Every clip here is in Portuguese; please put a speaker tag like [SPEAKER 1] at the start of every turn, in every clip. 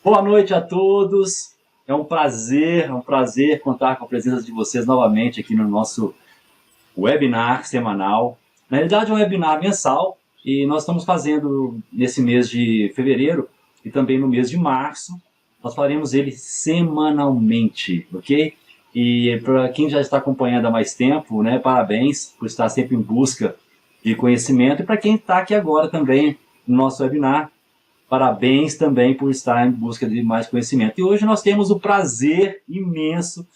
[SPEAKER 1] Boa noite a todos. É um prazer contar com a presença de vocês novamente aqui no nosso webinar semanal. Na realidade, é um webinar mensal e nós estamos fazendo nesse mês de fevereiro e também no mês de março. Nós faremos ele semanalmente, ok? E para quem já está acompanhando há mais tempo, né, parabéns por estar sempre em busca de conhecimento. E para quem está aqui agora também no nosso webinar, parabéns também por estar em busca de mais conhecimento. E hoje nós temos o prazer imenso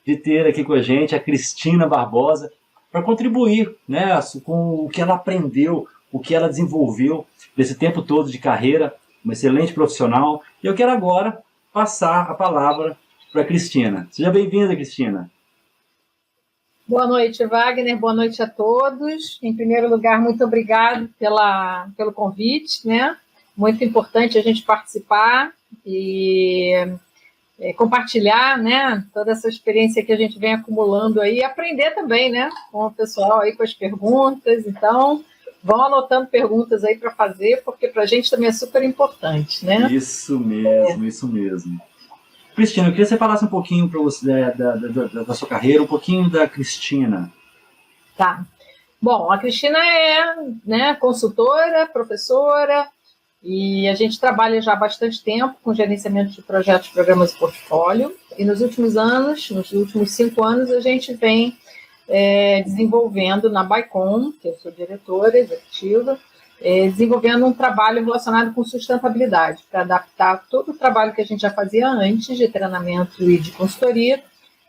[SPEAKER 1] de ter aqui com a gente a Cristina Barbosa para contribuir, né, com o que ela aprendeu, o que ela desenvolveu nesse tempo todo de carreira, uma excelente profissional. E eu quero agora passar a palavra para a Cristina. Seja bem-vinda, Cristina.
[SPEAKER 2] Boa noite, Wagner. Boa noite a todos. Em primeiro lugar, muito obrigado pelo convite, né? Muito importante a gente participar e compartilhar, né, toda essa experiência que a gente vem acumulando aí e aprender também, né, com o pessoal aí com as perguntas. Então, vão anotando perguntas aí para fazer, porque para a gente também é super importante, né?
[SPEAKER 1] Isso mesmo, isso mesmo. Cristina, eu queria que você falasse um pouquinho para você da sua carreira, um pouquinho da Cristina.
[SPEAKER 2] Tá. Bom, a Cristina é, né, consultora, professora, e a gente trabalha já há bastante tempo com gerenciamento de projetos, programas e portfólio. E nos últimos 5 anos, a gente vem desenvolvendo na Baicom, que eu sou diretora executiva, desenvolvendo um trabalho relacionado com sustentabilidade, para adaptar todo o trabalho que a gente já fazia antes de treinamento e de consultoria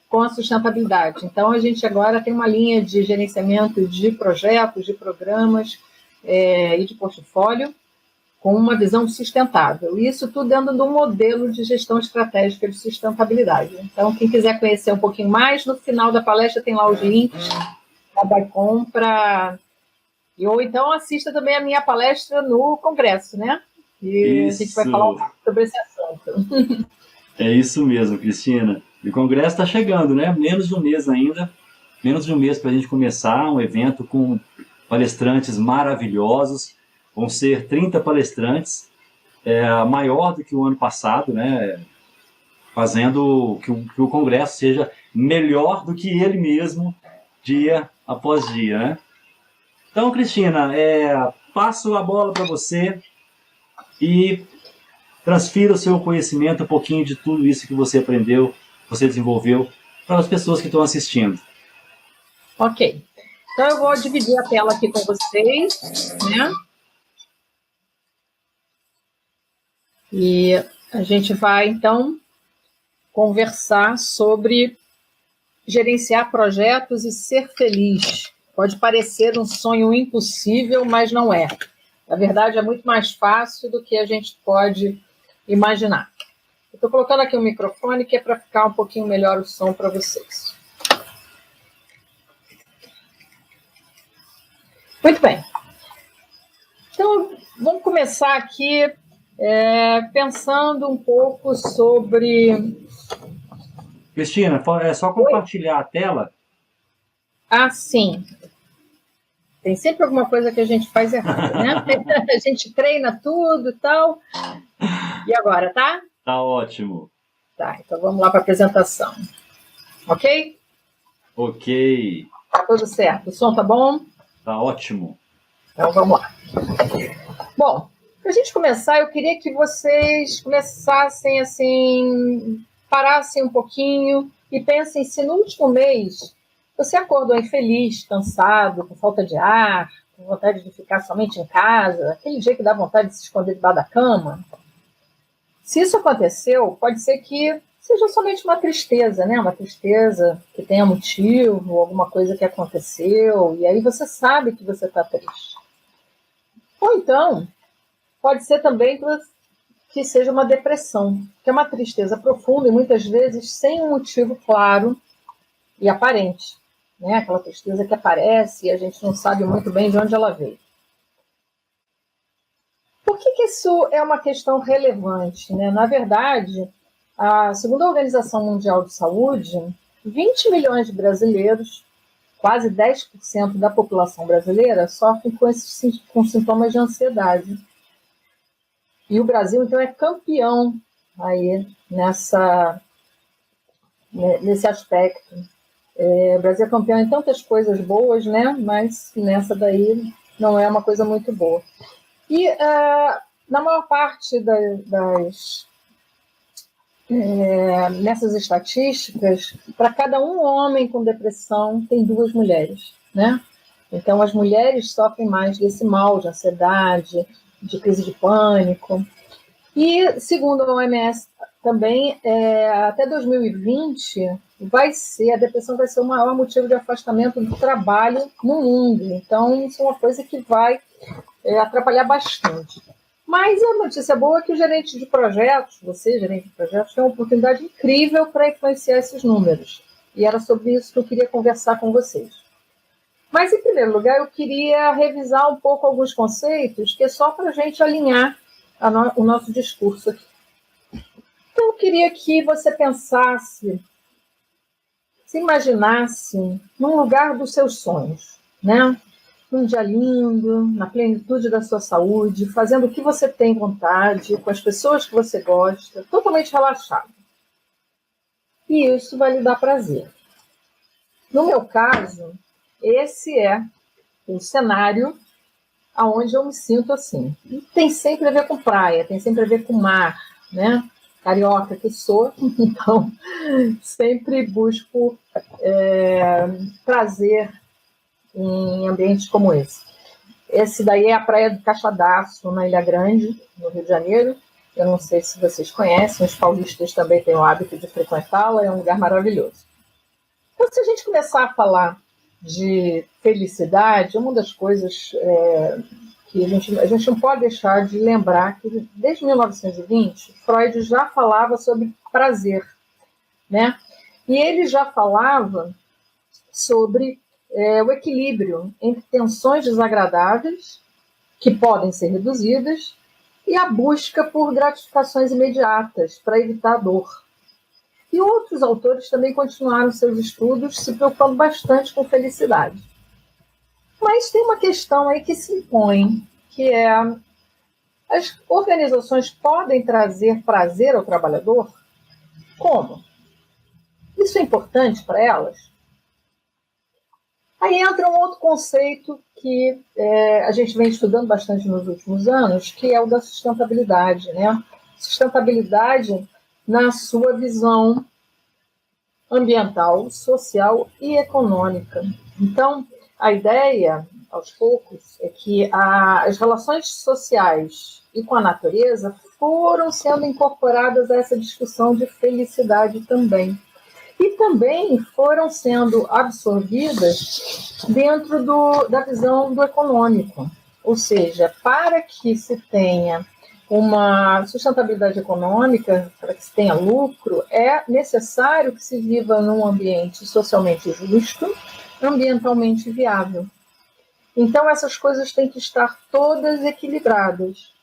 [SPEAKER 2] com a sustentabilidade. Então, a gente agora tem uma linha de gerenciamento de projetos, de programas e de portfólio, com uma visão sustentável. Isso tudo dentro de um modelo de gestão estratégica de sustentabilidade. Então, quem quiser conhecer um pouquinho mais, no final da palestra tem lá os links da Baicom ou então assista também a minha palestra no Congresso, né? E
[SPEAKER 1] Isso.
[SPEAKER 2] a gente vai falar um pouco sobre esse assunto.
[SPEAKER 1] É isso mesmo, Cristina. E o Congresso está chegando, né? Menos de um mês ainda. Menos de um mês para a gente começar um evento com palestrantes maravilhosos. Vão ser 30 palestrantes, maior do que o ano passado, né? Fazendo que o Congresso seja melhor do que ele mesmo, dia após dia, né? Então, Cristina, passo a bola para você e transfira o seu conhecimento, um pouquinho de tudo isso que você aprendeu, você desenvolveu, para as pessoas que estão assistindo.
[SPEAKER 2] Ok. Então, eu vou dividir a tela aqui com vocês, né? E a gente vai, então, conversar sobre gerenciar projetos e ser feliz. Pode parecer um sonho impossível, mas não é. Na verdade, é muito mais fácil do que a gente pode imaginar. Eu estou colocando aqui um microfone que é para ficar um pouquinho melhor o som para vocês. Muito bem. Então, vamos começar aqui pensando um pouco sobre...
[SPEAKER 1] Cristina, é só compartilhar a tela?
[SPEAKER 2] Ah, sim. Tem sempre alguma coisa que a gente faz errado, né? A gente treina tudo e tal. E agora, tá?
[SPEAKER 1] Tá ótimo.
[SPEAKER 2] Tá, então vamos lá para a apresentação. Ok?
[SPEAKER 1] Ok.
[SPEAKER 2] Tá tudo certo. O som tá bom?
[SPEAKER 1] Tá ótimo.
[SPEAKER 2] Então vamos lá. Bom, para a gente começar, eu queria que vocês começassem assim, parassem um pouquinho e pensem se no último mês você acordou infeliz, cansado, com falta de ar, com vontade de ficar somente em casa, aquele dia que dá vontade de se esconder debaixo da cama. Se isso aconteceu, pode ser que seja somente uma tristeza, né? Uma tristeza que tenha motivo, alguma coisa que aconteceu, e aí você sabe que você está triste. Ou então, pode ser também que seja uma depressão, que é uma tristeza profunda e muitas vezes sem um motivo claro e aparente, né? Aquela tristeza que aparece e a gente não sabe muito bem de onde ela veio. Por que isso é uma questão relevante, né? Na verdade, segundo a Organização Mundial de Saúde, 20 milhões de brasileiros, quase 10% da população brasileira, sofrem com sintomas de ansiedade. E o Brasil, então, é campeão aí nesse aspecto. O Brasil é campeão em tantas coisas boas, né? Mas nessa daí não é uma coisa muito boa. E na maior parte nessas estatísticas, para cada um homem com depressão, tem 2 mulheres, né? Então, as mulheres sofrem mais desse mal, de ansiedade, de crise de pânico. E, segundo a OMS, também, até 2020, a depressão vai ser o maior motivo de afastamento do trabalho no mundo. Então, isso é uma coisa que vai atrapalhar bastante. Mas a notícia boa é que o gerente de projetos, você, gerente de projetos, tem uma oportunidade incrível para influenciar esses números. E era sobre isso que eu queria conversar com vocês. Mas, em primeiro lugar, eu queria revisar um pouco alguns conceitos, que é só para a gente alinhar o nosso discurso aqui. Então, eu queria que você pensasse, se imaginasse num lugar dos seus sonhos, né? Num dia lindo, na plenitude da sua saúde, fazendo o que você tem vontade, com as pessoas que você gosta, totalmente relaxado. E isso vai lhe dar prazer. No meu caso, esse é o cenário aonde eu me sinto assim. E tem sempre a ver com praia, tem sempre a ver com mar, né? Carioca que sou, então sempre busco prazer em ambientes como esse. Esse daí é a praia do Caixadaço, na Ilha Grande, no Rio de Janeiro. Eu não sei se vocês conhecem, os paulistas também têm o hábito de frequentá-la, é um lugar maravilhoso. Então, se a gente começar a falar de felicidade, uma das coisas que a gente não pode deixar de lembrar que desde 1920, Freud já falava sobre prazer, né? E ele já falava sobre o equilíbrio entre tensões desagradáveis, que podem ser reduzidas, e a busca por gratificações imediatas para evitar a dor. E outros autores também continuaram seus estudos se preocupando bastante com felicidade. Mas tem uma questão aí que se impõe, que é: as organizações podem trazer prazer ao trabalhador? Como? Isso é importante para elas? Aí entra um outro conceito que a gente vem estudando bastante nos últimos anos, que é o da sustentabilidade, né? Sustentabilidade na sua visão ambiental, social e econômica. Então, a ideia, aos poucos, é que as relações sociais e com a natureza foram sendo incorporadas a essa discussão de felicidade também. E também foram sendo absorvidas dentro da visão do econômico. Ou seja, para que se tenha uma sustentabilidade econômica, para que se tenha lucro, é necessário que se viva num ambiente socialmente justo, ambientalmente viável. Então, essas coisas têm que estar todas equilibradas.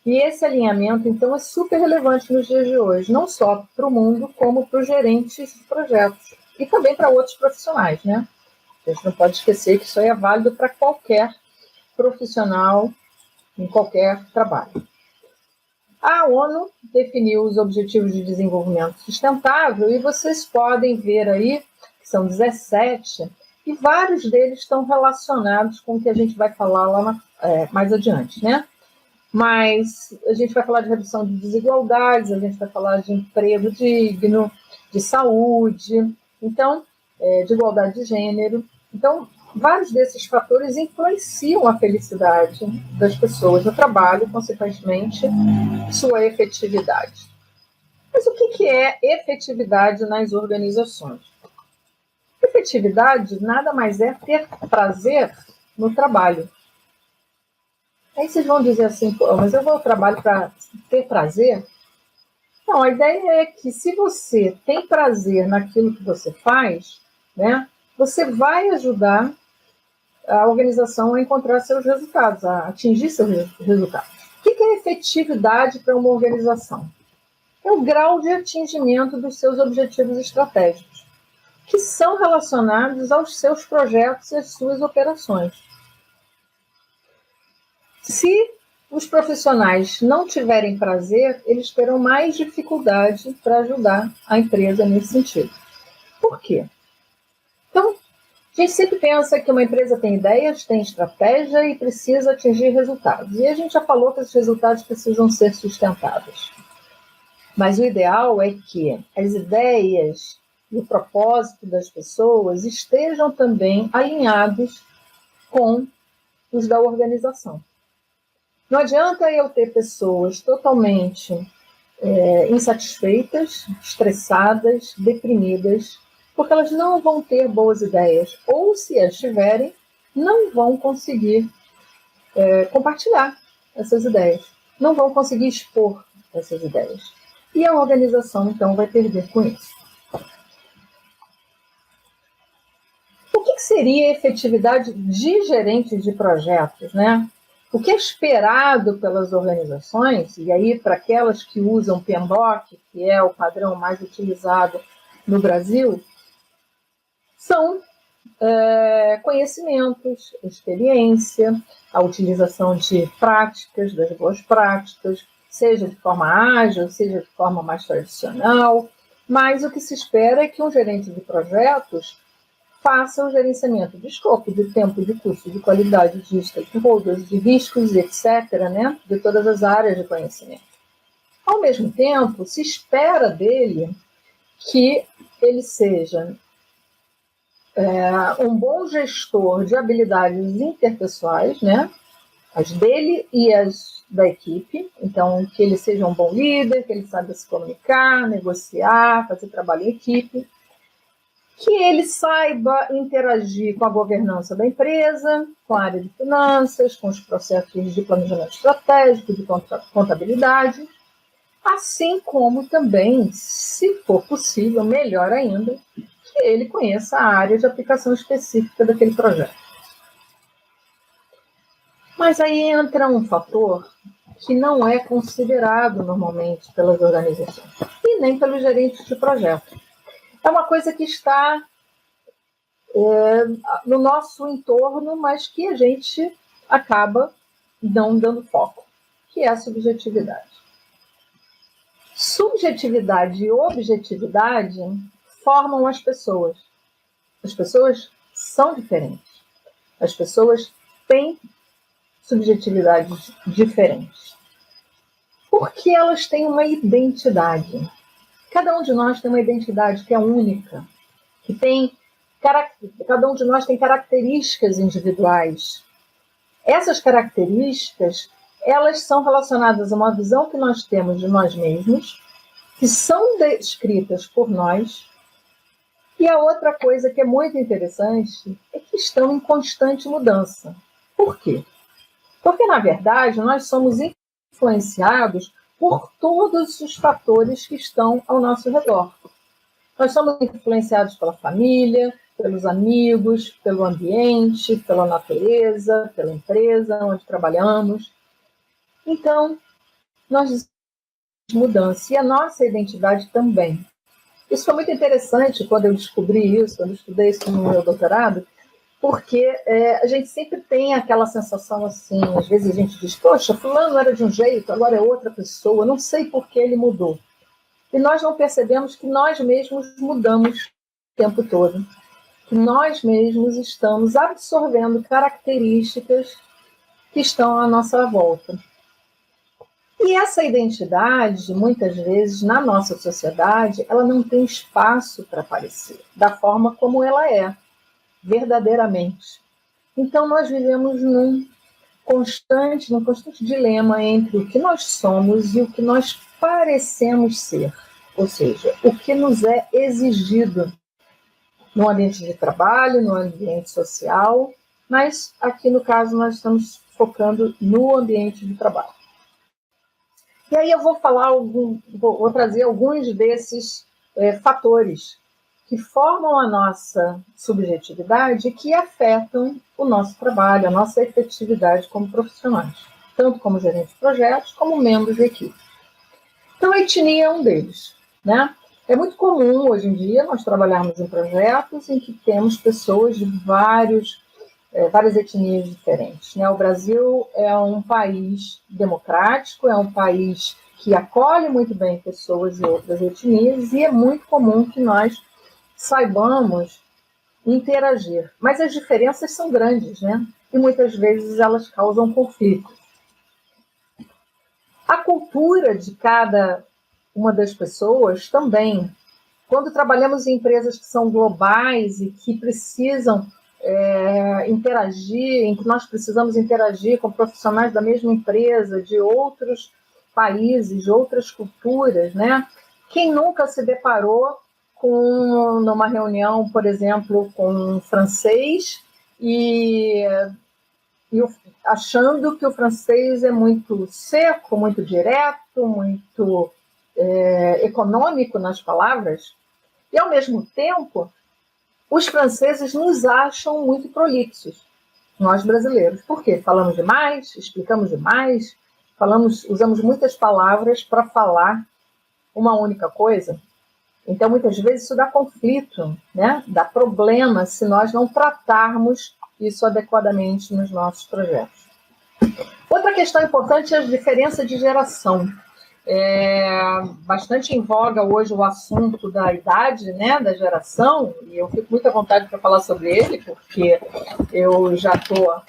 [SPEAKER 2] E esse alinhamento, então, é super relevante nos dias de hoje, não só para o mundo, como para os gerentes de projetos. E também para outros profissionais, né? A gente não pode esquecer que isso aí é válido para qualquer profissional, em qualquer trabalho. A ONU definiu os Objetivos de Desenvolvimento Sustentável e vocês podem ver aí, que são 17, e vários deles estão relacionados com o que a gente vai falar lá mais adiante, né? Mas a gente vai falar de redução de desigualdades, a gente vai falar de emprego digno, de saúde, então, de igualdade de gênero. Então, vários desses fatores influenciam a felicidade das pessoas no trabalho, consequentemente, sua efetividade. Mas o que é efetividade nas organizações? Efetividade nada mais é ter prazer no trabalho. Aí vocês vão dizer assim: pô, mas eu vou ao trabalho para ter prazer? Não, a ideia é que se você tem prazer naquilo que você faz, né, você vai ajudar a organização a encontrar seus resultados, a atingir seus resultados. O que é efetividade para uma organização? É o grau de atingimento dos seus objetivos estratégicos, que são relacionados aos seus projetos e às suas operações. Se os profissionais não tiverem prazer, eles terão mais dificuldade para ajudar a empresa nesse sentido. Por quê? Então, a gente sempre pensa que uma empresa tem ideias, tem estratégia e precisa atingir resultados. E a gente já falou que esses resultados precisam ser sustentáveis. Mas o ideal é que as ideias e o propósito das pessoas estejam também alinhados com os da organização. Não adianta eu ter pessoas totalmente insatisfeitas, estressadas, deprimidas, porque elas não vão ter boas ideias, ou se as tiverem, não vão conseguir compartilhar essas ideias, não vão conseguir expor essas ideias. E a organização, então, vai perder com isso. O que seria a efetividade de gerentes de projetos, né? O que é esperado pelas organizações, e aí para aquelas que usam PMBOK, que é o padrão mais utilizado no Brasil, são conhecimentos, experiência, a utilização de práticas, das boas práticas, seja de forma ágil, seja de forma mais tradicional, mas o que se espera é que um gerente de projetos faça o gerenciamento de escopo, de tempo, de custo, de qualidade, de stakeholders, de riscos, etc., né, de todas as áreas de conhecimento. Ao mesmo tempo, se espera dele que ele seja um bom gestor de habilidades interpessoais, né, as dele e as da equipe. Então, que ele seja um bom líder, que ele saiba se comunicar, negociar, fazer trabalho em equipe, que ele saiba interagir com a governança da empresa, com a área de finanças, com os processos de planejamento estratégico, de contabilidade, assim como também, se for possível, melhor ainda, que ele conheça a área de aplicação específica daquele projeto. Mas aí entra um fator que não é considerado normalmente pelas organizações e nem pelos gerentes de projeto. É uma coisa que está no nosso entorno, mas que a gente acaba não dando foco, que é a subjetividade. Subjetividade e objetividade formam as pessoas. As pessoas são diferentes. As pessoas têm subjetividades diferentes. Porque elas têm uma identidade. Cada um de nós tem uma identidade que é única, que tem cada um de nós tem características individuais. Essas características, elas são relacionadas a uma visão que nós temos de nós mesmos, que são descritas por nós. E a outra coisa que é muito interessante é que estão em constante mudança. Por quê? Porque, na verdade, nós somos influenciados por todos os fatores que estão ao nosso redor. Nós somos influenciados pela família, pelos amigos, pelo ambiente, pela natureza, pela empresa onde trabalhamos. Então, nós temos mudança e a nossa identidade também. Isso foi muito interessante quando eu descobri isso, quando eu estudei isso no meu doutorado, porque a gente sempre tem aquela sensação assim, às vezes a gente diz, poxa, fulano era de um jeito, agora é outra pessoa, não sei por que ele mudou. E nós não percebemos que nós mesmos mudamos o tempo todo, que nós mesmos estamos absorvendo características que estão à nossa volta. E essa identidade, muitas vezes, na nossa sociedade, ela não tem espaço para aparecer, da forma como ela é, verdadeiramente. Então, nós vivemos num constante dilema entre o que nós somos e o que nós parecemos ser, ou seja, o que nos é exigido no ambiente de trabalho, no ambiente social, mas aqui no caso nós estamos focando no ambiente de trabalho. E aí eu vou trazer alguns desses fatores que formam a nossa subjetividade e que afetam o nosso trabalho, a nossa efetividade como profissionais, tanto como gerentes de projetos, como membros da equipe. Então, a etnia é um deles, né? É muito comum, hoje em dia, nós trabalharmos em projetos em que temos pessoas de vários várias etnias diferentes, né? O Brasil é um país democrático, é um país que acolhe muito bem pessoas de outras etnias e é muito comum que nós saibamos interagir. Mas as diferenças são grandes, né? E muitas vezes elas causam conflitos. A cultura de cada uma das pessoas também. Quando trabalhamos em empresas que são globais e que precisam interagir, em que nós precisamos interagir com profissionais da mesma empresa, de outros países, de outras culturas, né? Quem nunca se deparou numa reunião, por exemplo, com um francês e achando que o francês é muito seco, muito direto, muito econômico nas palavras, e ao mesmo tempo os franceses nos acham muito prolixos, nós brasileiros. Por quê? Falamos demais, explicamos demais, usamos muitas palavras para falar uma única coisa. Então, muitas vezes, isso dá conflito, né? Dá problema se nós não tratarmos isso adequadamente nos nossos projetos. Outra questão importante é a diferença de geração. Bastante em voga hoje o assunto da idade, né, da geração, e eu fico muito à vontade para falar sobre ele, porque eu já estou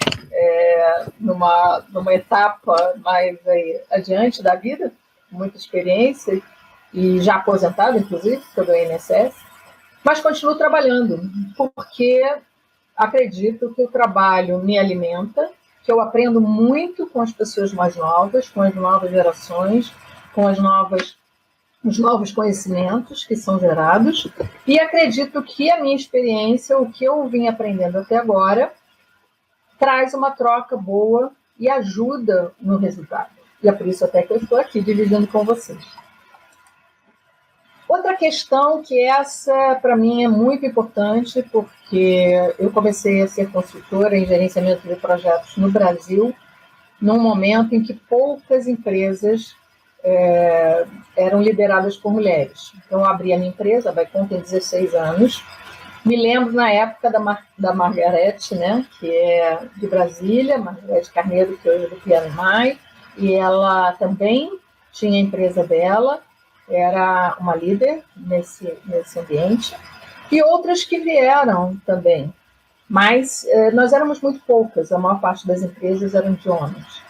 [SPEAKER 2] numa etapa mais adiante da vida, muita experiência, e já aposentado, inclusive, pelo INSS, mas continuo trabalhando, porque acredito que o trabalho me alimenta, que eu aprendo muito com as pessoas mais novas, com as novas gerações, com os novos conhecimentos que são gerados, e acredito que a minha experiência, o que eu vim aprendendo até agora, traz uma troca boa e ajuda no resultado. E é por isso até que eu estou aqui dividindo com vocês. Outra questão que essa, para mim, é muito importante, porque eu comecei a ser consultora em gerenciamento de projetos no Brasil, num momento em que poucas empresas eram lideradas por mulheres. Então, eu abri a minha empresa, a Baicon tem 16 anos. Me lembro na época da Margarete, né, que é de Brasília, Margarete Carneiro, que hoje é do Piano Mai, e ela também tinha a empresa dela, era uma líder nesse ambiente, e outras que vieram também. Mas nós éramos muito poucas, a maior parte das empresas eram de homens.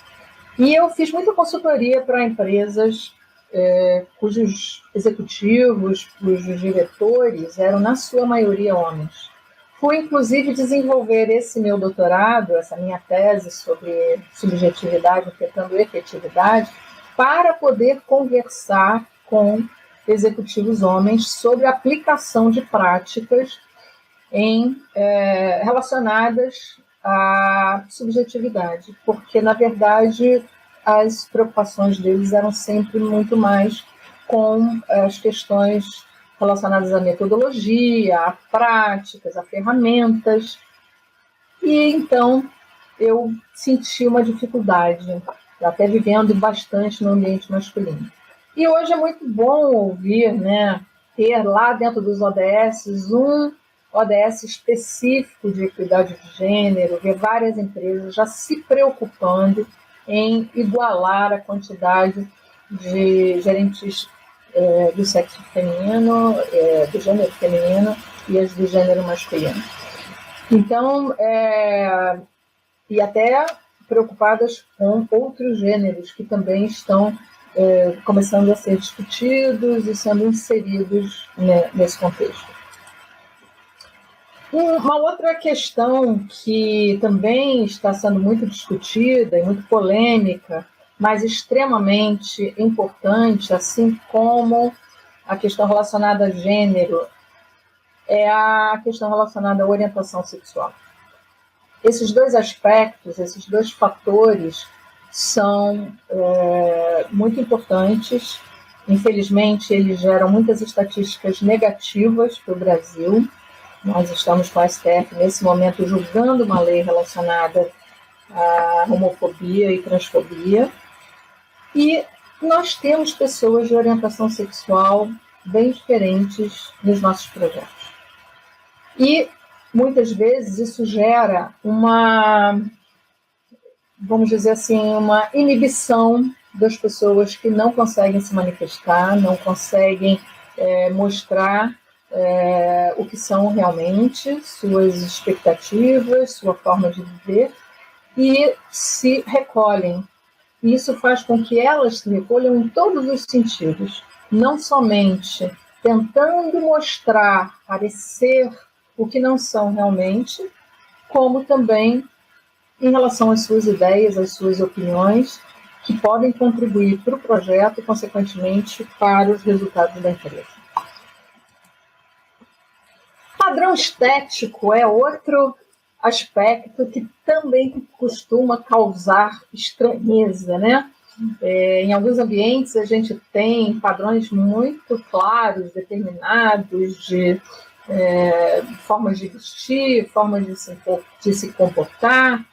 [SPEAKER 2] E eu fiz muita consultoria para empresas cujos executivos, cujos diretores eram, na sua maioria, homens. Fui, inclusive, desenvolver esse meu doutorado, essa minha tese sobre subjetividade afetando efetividade, para poder conversar com executivos homens sobre a aplicação de práticas relacionadas à subjetividade, porque, na verdade, as preocupações deles eram sempre muito mais com as questões relacionadas à metodologia, a práticas, a ferramentas. E, então, eu senti uma dificuldade, até vivendo bastante no ambiente masculino. E hoje é muito bom ouvir, né, ter lá dentro dos ODS um ODS específico de equidade de gênero, ver várias empresas já se preocupando em igualar a quantidade de gerentes do sexo feminino, do gênero feminino e as do gênero masculino. Então, e até preocupadas com outros gêneros que também estão começando a ser discutidos e sendo inseridos nesse contexto. Uma outra questão que também está sendo muito discutida e muito polêmica, mas extremamente importante, assim como a questão relacionada a gênero, é a questão relacionada à orientação sexual. Esses dois aspectos, esses dois fatores são muito importantes. Infelizmente, eles geram muitas estatísticas negativas para o Brasil. Nós estamos com a STF, nesse momento, julgando uma lei relacionada à homofobia e transfobia. E nós temos pessoas de orientação sexual bem diferentes nos nossos projetos. E muitas vezes isso gera uma, vamos dizer assim, uma inibição das pessoas que não conseguem se manifestar, não conseguem mostrar o que são realmente, suas expectativas, sua forma de viver, e se recolhem. Isso faz com que elas se recolham em todos os sentidos, não somente tentando mostrar, parecer o que não são realmente, como também em relação às suas ideias, às suas opiniões, que podem contribuir para o projeto e, consequentemente, para os resultados da empresa. Padrão estético é outro aspecto que também costuma causar estranheza, né? Em alguns ambientes a gente tem padrões muito claros, determinados de formas de vestir, formas de se comportar,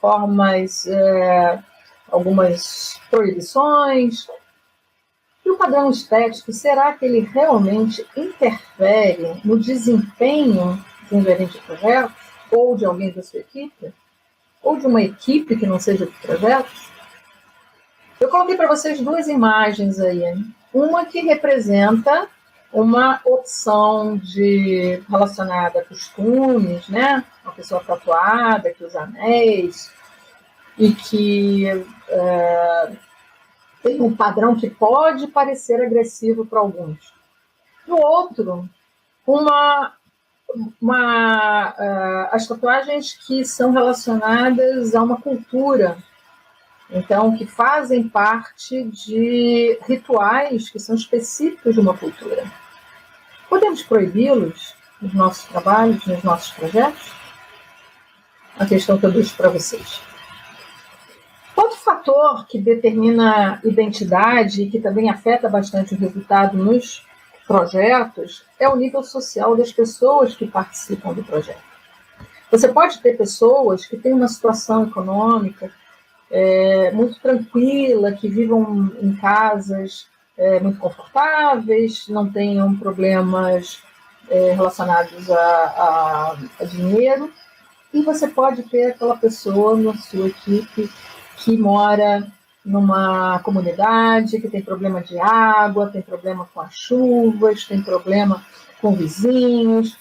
[SPEAKER 2] formas, algumas proibições. E o padrão estético, será que ele realmente interfere no desempenho de um gerente de projetos, ou de alguém da sua equipe, ou de uma equipe que não seja de projetos? Eu coloquei para vocês duas imagens aí. Uma que representa uma opção relacionada a costumes, né? Uma pessoa tatuada, que usa anéis, e que tem um padrão que pode parecer agressivo para alguns. No outro, as tatuagens que são relacionadas a uma cultura, então, que fazem parte de rituais que são específicos de uma cultura. Podemos proibi-los nos nossos trabalhos, nos nossos projetos? A questão que eu deixo para vocês. Outro fator que determina identidade e que também afeta bastante o resultado nos projetos é o nível social das pessoas que participam do projeto. Você pode ter pessoas que têm uma situação econômica muito tranquila, que vivam em casas muito confortáveis, não tenham problemas relacionados a dinheiro, e você pode ter aquela pessoa na sua equipe que mora numa comunidade, que tem problema de água, tem problema com as chuvas, tem problema com vizinhos,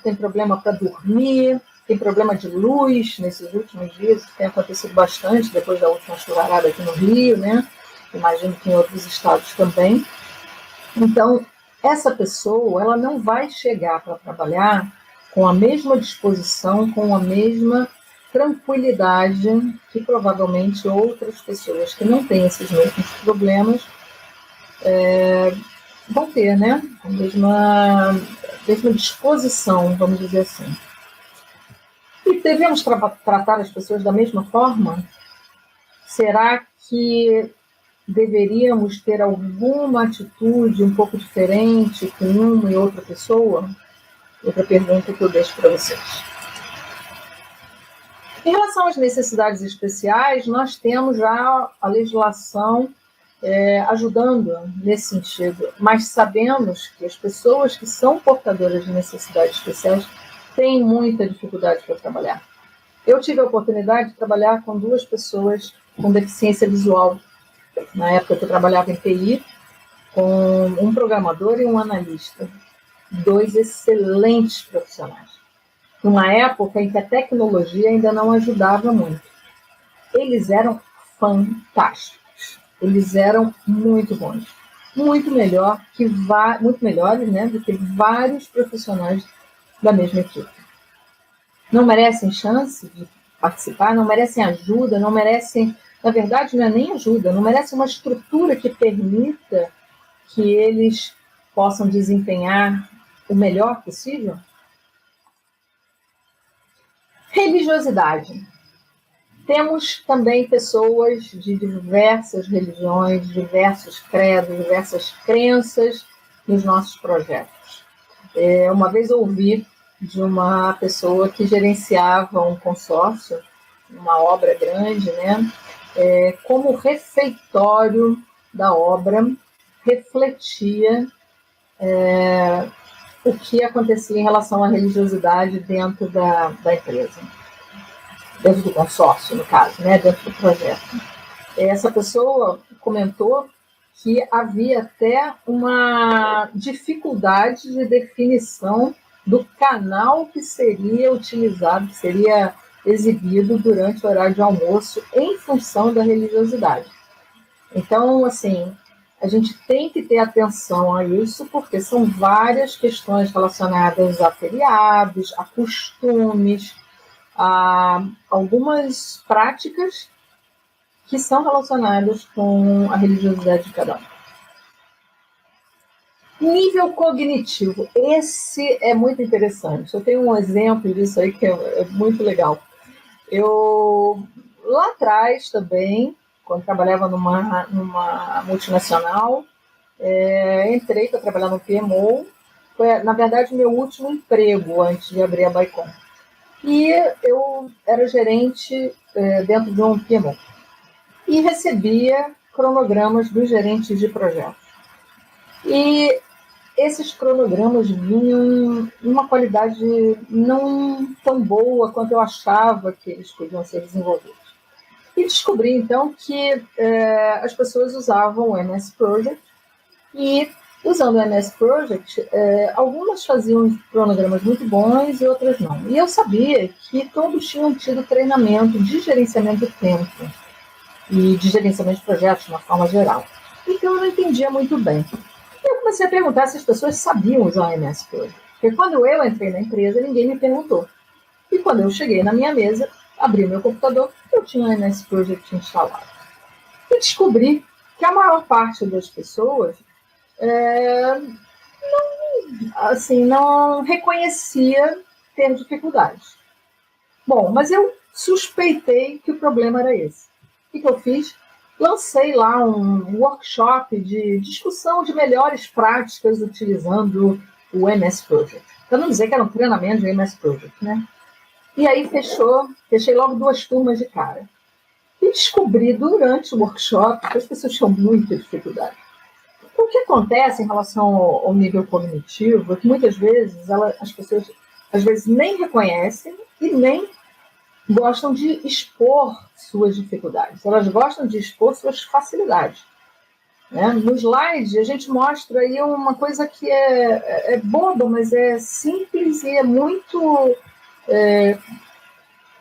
[SPEAKER 2] tem problema para dormir, tem problema de luz nesses últimos dias, tem acontecido bastante depois da última chuvarada aqui no Rio, né? Imagino que em outros estados também. Então, essa pessoa, ela não vai chegar para trabalhar com a mesma disposição, com a mesma tranquilidade que provavelmente outras pessoas que não têm esses mesmos problemas vão ter, né? A mesma disposição, vamos dizer assim. E devemos tratar as pessoas da mesma forma? Será que deveríamos ter alguma atitude um pouco diferente com uma e outra pessoa? Outra pergunta que eu deixo para vocês. Em relação às necessidades especiais, nós temos já a legislação ajudando nesse sentido, mas sabemos que as pessoas que são portadoras de necessidades especiais têm muita dificuldade para trabalhar. Eu tive a oportunidade de trabalhar com duas pessoas com deficiência visual. Na época que eu trabalhava em TI, com um programador e um analista. Dois excelentes profissionais. Numa época em que a tecnologia ainda não ajudava muito. Eles eram fantásticos. Eles eram muito bons. Muito melhores, né, do que vários profissionais da mesma equipe. Não merecem chance de participar, não merecem ajuda, não merecem, na verdade, não é nem ajuda, não merecem uma estrutura que permita que eles possam desempenhar o melhor possível? Religiosidade. Temos também pessoas de diversas religiões, diversos credos, diversas crenças nos nossos projetos. Uma vez ouvi de uma pessoa que gerenciava um consórcio, uma obra grande, né? Como o refeitório da obra refletia o que acontecia em relação à religiosidade dentro da empresa, dentro do consórcio, no caso, né, dentro do projeto. Essa pessoa comentou que havia até uma dificuldade de definição do canal que seria utilizado, que seria exibido durante o horário de almoço em função da religiosidade. Então, assim, a gente tem que ter atenção a isso, porque são várias questões relacionadas a feriados, a costumes, a algumas práticas que são relacionadas com a religiosidade de cada um. Nível cognitivo. Esse é muito interessante. Eu tenho um exemplo disso aí que é muito legal. Eu, lá atrás também, quando trabalhava numa multinacional, entrei para trabalhar no PMO. Foi, na verdade, meu último emprego antes de abrir a Baicom. E eu era gerente dentro de um PMO. E recebia cronogramas dos gerentes de projetos. E esses cronogramas vinham numa qualidade não tão boa quanto eu achava que eles podiam ser desenvolvidos. E descobri, então, que as pessoas usavam o MS Project e, usando o MS Project, algumas faziam cronogramas muito bons e outras não. E eu sabia que todos tinham tido treinamento de gerenciamento de tempo e de gerenciamento de projetos, de uma forma geral. Então, eu não entendia muito bem. Eu comecei a perguntar se as pessoas sabiam usar o MS Project. Porque quando eu entrei na empresa, ninguém me perguntou. E quando eu cheguei na minha mesa, abri o meu computador, eu tinha o MS Project instalado. E descobri que a maior parte das pessoas não reconhecia ter dificuldades. Bom, mas eu suspeitei que o problema era esse. O que eu fiz? Lancei lá um workshop de discussão de melhores práticas utilizando o MS Project. Para não dizer que era um treinamento de MS Project, né? E aí fechei logo 2 turmas de cara. E descobri durante o workshop que as pessoas tinham muita dificuldade. O que acontece em relação ao nível cognitivo é que muitas vezes as pessoas às vezes nem reconhecem e nem gostam de expor suas dificuldades. Elas gostam de expor suas facilidades. Né? No slide, a gente mostra aí uma coisa que é boba, mas é simples e é muito...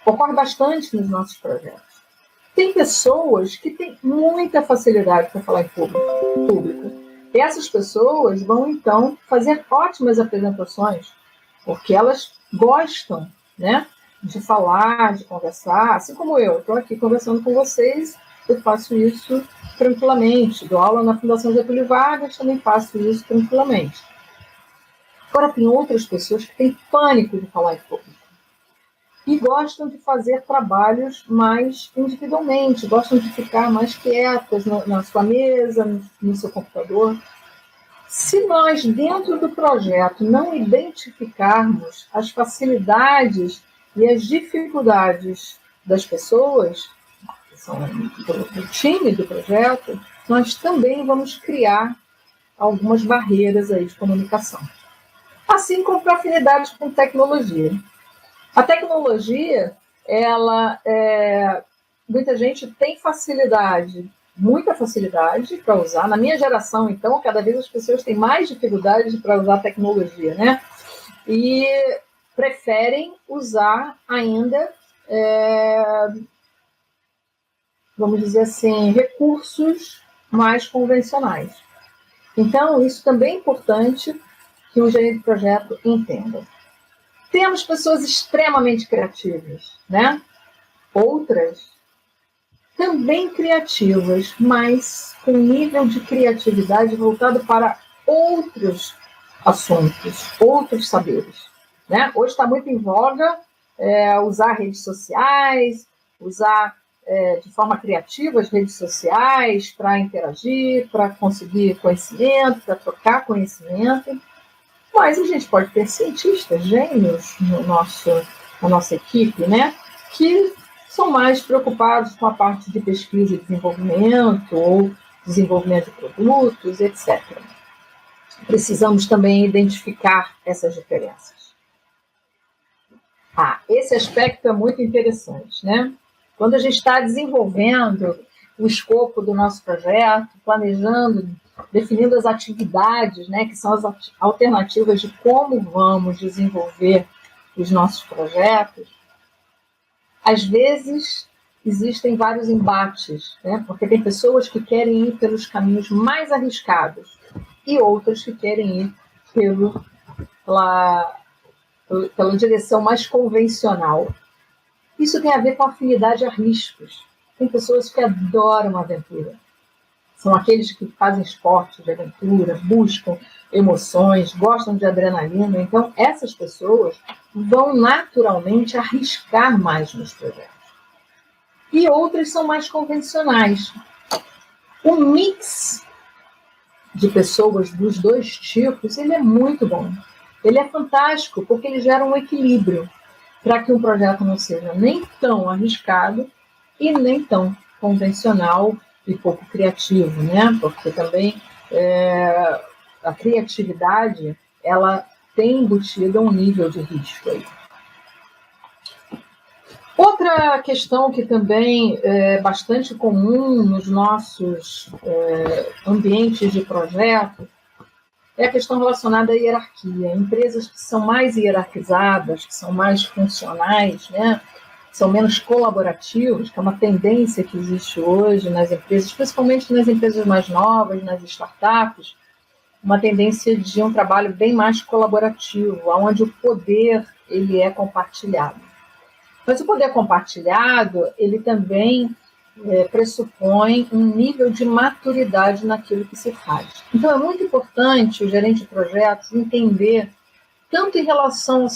[SPEAKER 2] ocorre bastante nos nossos projetos. Tem pessoas que têm muita facilidade para falar em público. E essas pessoas vão, então, fazer ótimas apresentações, porque elas gostam, né, de falar, de conversar, assim como eu estou aqui conversando com vocês, eu faço isso tranquilamente. Dou aula na Fundação Getúlio Vargas, também faço isso tranquilamente. Agora, tem outras pessoas que têm pânico de falar em público e gostam de fazer trabalhos mais individualmente, gostam de ficar mais quietas na sua mesa, no seu computador. Se nós, dentro do projeto, não identificarmos as facilidades e as dificuldades das pessoas, que são do time do projeto, nós também vamos criar algumas barreiras aí de comunicação. Assim como para afinidades com tecnologia. A tecnologia, muita gente tem facilidade, muita facilidade para usar. Na minha geração, então, cada vez as pessoas têm mais dificuldade para usar a tecnologia, né? E preferem usar ainda, vamos dizer assim, recursos mais convencionais. Então, isso também é importante que o gerente de projeto entenda. Temos pessoas extremamente criativas, né? Outras também criativas, mas com nível de criatividade voltado para outros assuntos, outros saberes. Né? Hoje está muito em voga usar redes sociais, usar de forma criativa as redes sociais para interagir, para conseguir conhecimento, para trocar conhecimento. Mas a gente pode ter cientistas, gênios na nossa equipe, né? Que são mais preocupados com a parte de pesquisa e desenvolvimento ou desenvolvimento de produtos, etc. precisamos também identificar essas diferenças. Esse aspecto é muito interessante, né? Quando a gente está desenvolvendo o escopo do nosso projeto, planejando, definindo as atividades, né, que são as alternativas de como vamos desenvolver os nossos projetos, às vezes existem vários embates, né, porque tem pessoas que querem ir pelos caminhos mais arriscados e outras que querem ir pela direção mais convencional. Isso tem a ver com afinidade a riscos. Tem pessoas que adoram aventura. São aqueles que fazem esporte de aventura, buscam emoções, gostam de adrenalina. Então, essas pessoas vão naturalmente arriscar mais nos projetos. E outras são mais convencionais. O mix de pessoas dos dois tipos, ele é muito bom. Ele é fantástico, porque ele gera um equilíbrio para que um projeto não seja nem tão arriscado e nem tão convencional e pouco criativo, né? Porque também a criatividade, ela tem embutido um nível de risco aí. Outra questão que também é bastante comum nos nossos ambientes de projeto é a questão relacionada à hierarquia. Empresas que são mais hierarquizadas, que são mais funcionais, né? São menos colaborativos, que é uma tendência que existe hoje nas empresas, principalmente nas empresas mais novas, nas startups, uma tendência de um trabalho bem mais colaborativo, onde o poder ele é compartilhado. Mas o poder compartilhado, ele também pressupõe um nível de maturidade naquilo que se faz. Então, é muito importante o gerente de projetos entender, tanto em relação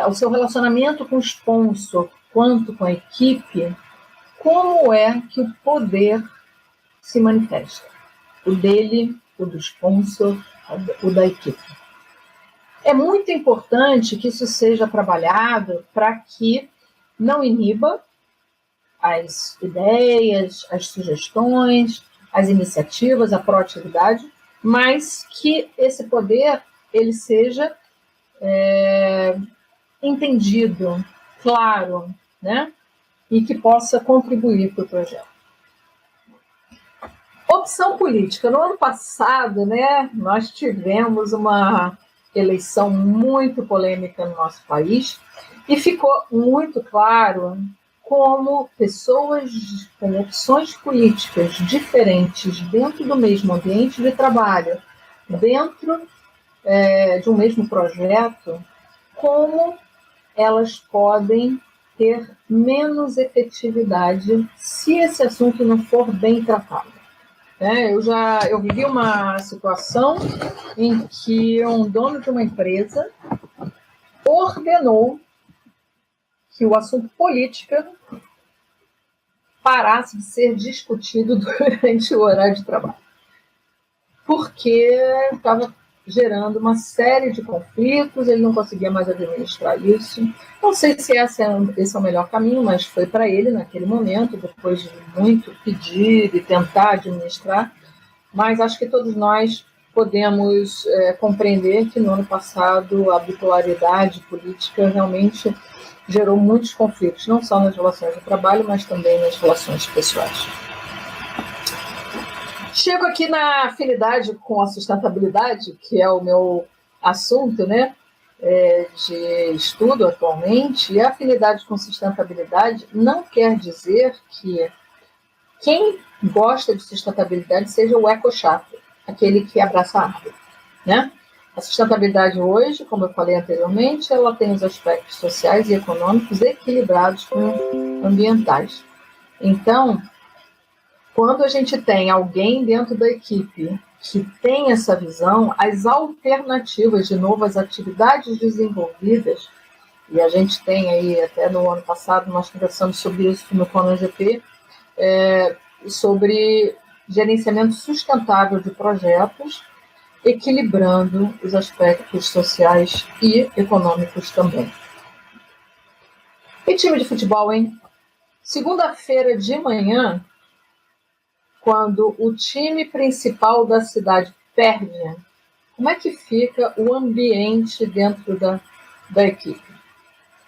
[SPEAKER 2] ao seu relacionamento com o sponsor, quanto com a equipe, como é que o poder se manifesta. O dele, o do sponsor, o da equipe. É muito importante que isso seja trabalhado para que não iniba as ideias, as sugestões, as iniciativas, a proatividade, mas que esse poder ele seja entendido, claro, né? E que possa contribuir para o projeto. Opção política. No ano passado, né, nós tivemos uma eleição muito polêmica no nosso país e ficou muito claro como pessoas com opções políticas diferentes dentro do mesmo ambiente de trabalho, dentro de um mesmo projeto, como elas podem ter menos efetividade se esse assunto não for bem tratado. Eu vivi uma situação em que um dono de uma empresa ordenou que o assunto política parasse de ser discutido durante o horário de trabalho, porque estava gerando uma série de conflitos, ele não conseguia mais administrar isso. Não sei se esse é o melhor caminho, mas foi para ele naquele momento, depois de muito pedir e tentar administrar, mas acho que todos nós podemos compreender que no ano passado a bipolaridade política realmente gerou muitos conflitos, não só nas relações de trabalho, mas também nas relações pessoais. Chego aqui na afinidade com a sustentabilidade, que é o meu assunto, né, de estudo atualmente, e a afinidade com sustentabilidade não quer dizer que quem gosta de sustentabilidade seja o eco-chato, aquele que abraça a árvore, né? A sustentabilidade hoje, como eu falei anteriormente, ela tem os aspectos sociais e econômicos equilibrados com ambientais. Então, quando a gente tem alguém dentro da equipe que tem essa visão, as alternativas de novas atividades desenvolvidas, e a gente tem aí, até no ano passado, nós conversamos sobre isso no CONAGP, sobre gerenciamento sustentável de projetos, equilibrando os aspectos sociais e econômicos também. E time de futebol, hein? Segunda-feira de manhã, quando o time principal da cidade perde, como é que fica o ambiente dentro da equipe?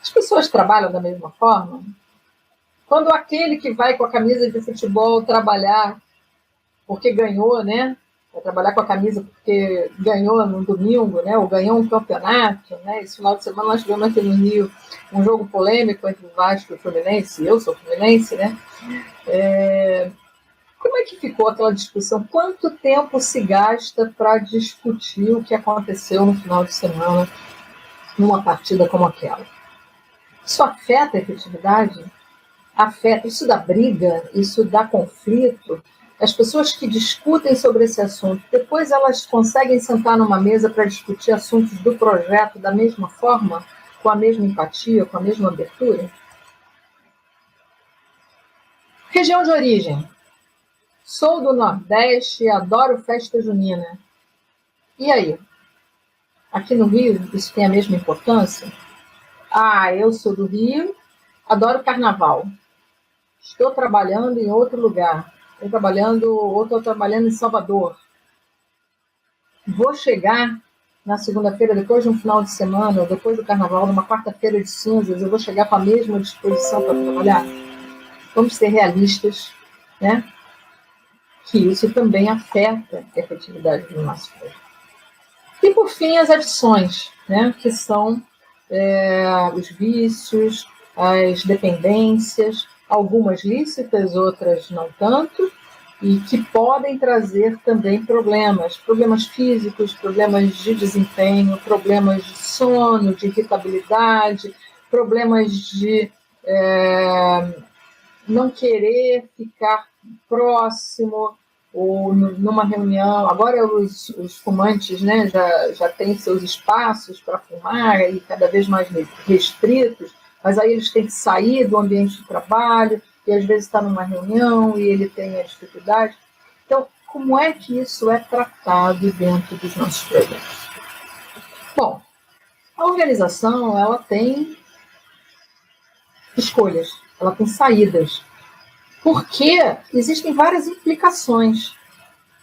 [SPEAKER 2] As pessoas trabalham da mesma forma? Quando aquele que vai com a camisa de futebol trabalhar porque ganhou, né? Vai trabalhar com a camisa porque ganhou no domingo, né? Ou ganhou um campeonato, né? Esse final de semana nós tivemos aqui no Rio um jogo polêmico entre o Vasco e o Fluminense. Eu sou Fluminense, né? Como é que ficou aquela discussão? Quanto tempo se gasta para discutir o que aconteceu no final de semana numa partida como aquela? Isso afeta a efetividade? Afeta, isso dá briga, isso dá conflito. As pessoas que discutem sobre esse assunto, depois elas conseguem sentar numa mesa para discutir assuntos do projeto da mesma forma, com a mesma empatia, com a mesma abertura? Região de origem. Sou do Nordeste, adoro festa junina. E aí? Aqui no Rio, isso tem a mesma importância? Eu sou do Rio, adoro carnaval. Estou trabalhando em outro lugar. Estou trabalhando em Salvador. Vou chegar na segunda-feira, depois de um final de semana, depois do carnaval, numa quarta-feira de cinzas, eu vou chegar com a mesma disposição para trabalhar? Vamos ser realistas, né? Que isso também afeta a efetividade do nosso projeto. E, por fim, as adições, né? Que são os vícios, as dependências, algumas lícitas, outras não tanto, e que podem trazer também problemas físicos, problemas de desempenho, problemas de sono, de irritabilidade, problemas de não querer ficar próximo ou numa reunião. Agora os fumantes, né, já têm seus espaços para fumar e cada vez mais restritos, mas aí eles têm que sair do ambiente de trabalho e às vezes está numa reunião e ele tem a dificuldade. Então, como é que isso é tratado dentro dos nossos projetos? Bom, a organização ela tem escolhas, ela tem saídas, porque existem várias implicações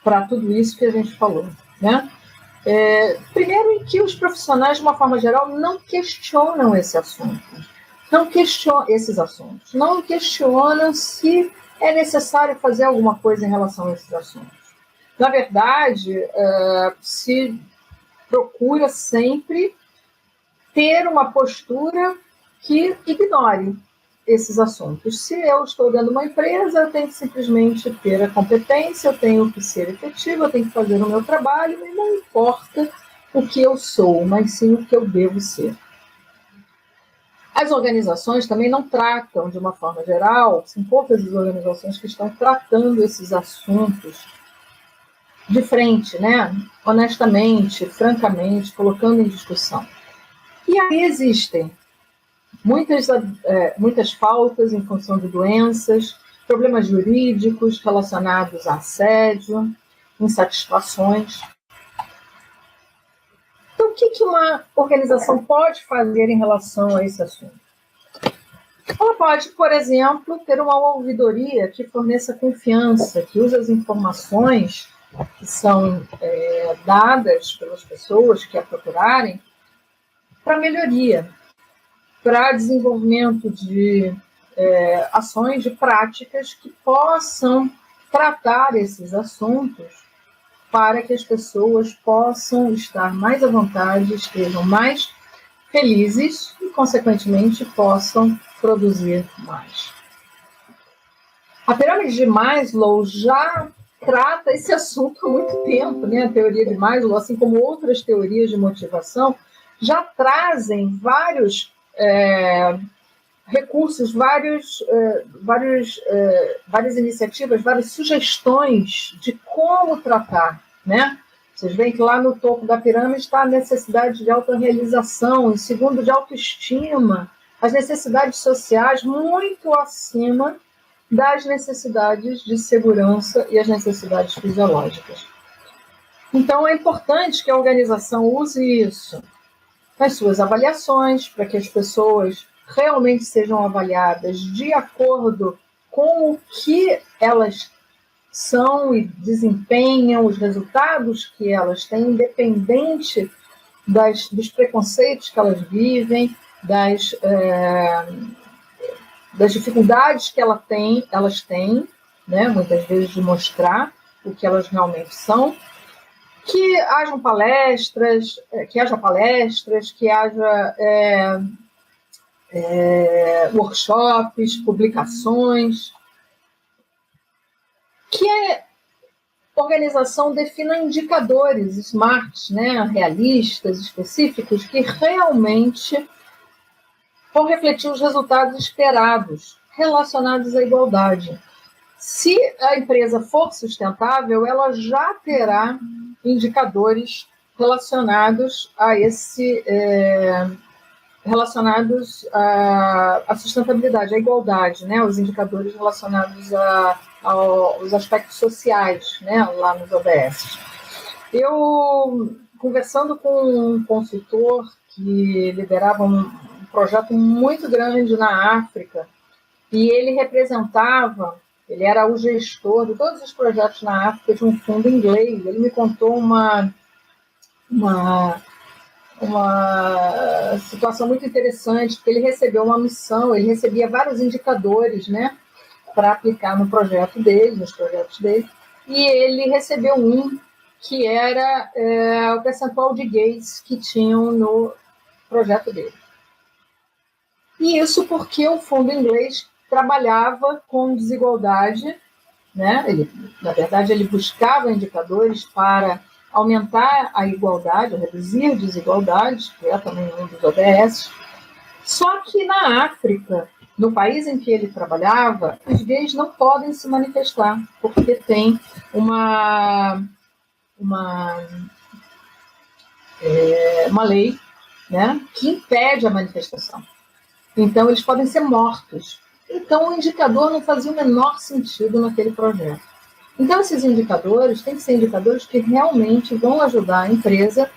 [SPEAKER 2] para tudo isso que a gente falou, né? Primeiro, em que os profissionais, de uma forma geral, não questionam esses assuntos, não questionam se é necessário fazer alguma coisa em relação a esses assuntos. Na verdade, se procura sempre ter uma postura que ignore esses assuntos. Se eu estou dentro de uma empresa, eu tenho que simplesmente ter a competência, eu tenho que ser efetivo, eu tenho que fazer o meu trabalho, e não importa o que eu sou, mas sim o que eu devo ser. As organizações também não tratam, de uma forma geral, são poucas as organizações que estão tratando esses assuntos de frente, né? Honestamente, francamente, colocando em discussão. E aí existem muitas faltas em função de doenças, problemas jurídicos relacionados a assédio, insatisfações. Então, o que uma organização pode fazer em relação a esse assunto? Ela pode, por exemplo, ter uma ouvidoria que forneça confiança, que use as informações que são dadas pelas pessoas que a procurarem para melhoria, para desenvolvimento de ações, de práticas que possam tratar esses assuntos para que as pessoas possam estar mais à vontade, estejam mais felizes e, consequentemente, possam produzir mais. A pirâmide de Maslow já trata esse assunto há muito tempo, né? A teoria de Maslow, assim como outras teorias de motivação, já trazem vários recursos, várias iniciativas, várias sugestões de como tratar, né? Vocês veem que lá no topo da pirâmide está a necessidade de autorrealização, em segundo, de autoestima, as necessidades sociais muito acima das necessidades de segurança e as necessidades fisiológicas. Então, é importante que a organização use isso nas suas avaliações, para que as pessoas realmente sejam avaliadas de acordo com o que elas são e desempenham, os resultados que elas têm, independente dos preconceitos que elas vivem, das dificuldades que elas têm, né, muitas vezes de mostrar o que elas realmente são, que haja palestras, que haja workshops, publicações, que a organização defina indicadores SMART, né, realistas, específicos, que realmente vão refletir os resultados esperados relacionados à igualdade. Se a empresa for sustentável, ela já terá indicadores relacionados a à sustentabilidade, à igualdade, né? Os indicadores relacionados aos aspectos sociais, né? Lá nos ODS. Eu, conversando com um consultor que liderava um projeto muito grande na África, e ele era o gestor de todos os projetos na África de um fundo inglês. Ele me contou uma situação muito interessante, porque ele recebeu uma missão, ele recebia vários indicadores, né, para aplicar no projeto dele, nos projetos dele, e ele recebeu um que era o percentual de gays que tinham no projeto dele. E isso porque o fundo inglês trabalhava com desigualdade, né? Na verdade, ele buscava indicadores para aumentar a igualdade, reduzir desigualdades, que é também um dos ODS. Só que na África, no país em que ele trabalhava, os gays não podem se manifestar, porque tem uma lei, né, que impede a manifestação. Então, eles podem ser mortos. Então, o indicador não fazia o menor sentido naquele projeto. Então, esses indicadores têm que ser indicadores que realmente vão ajudar a empresa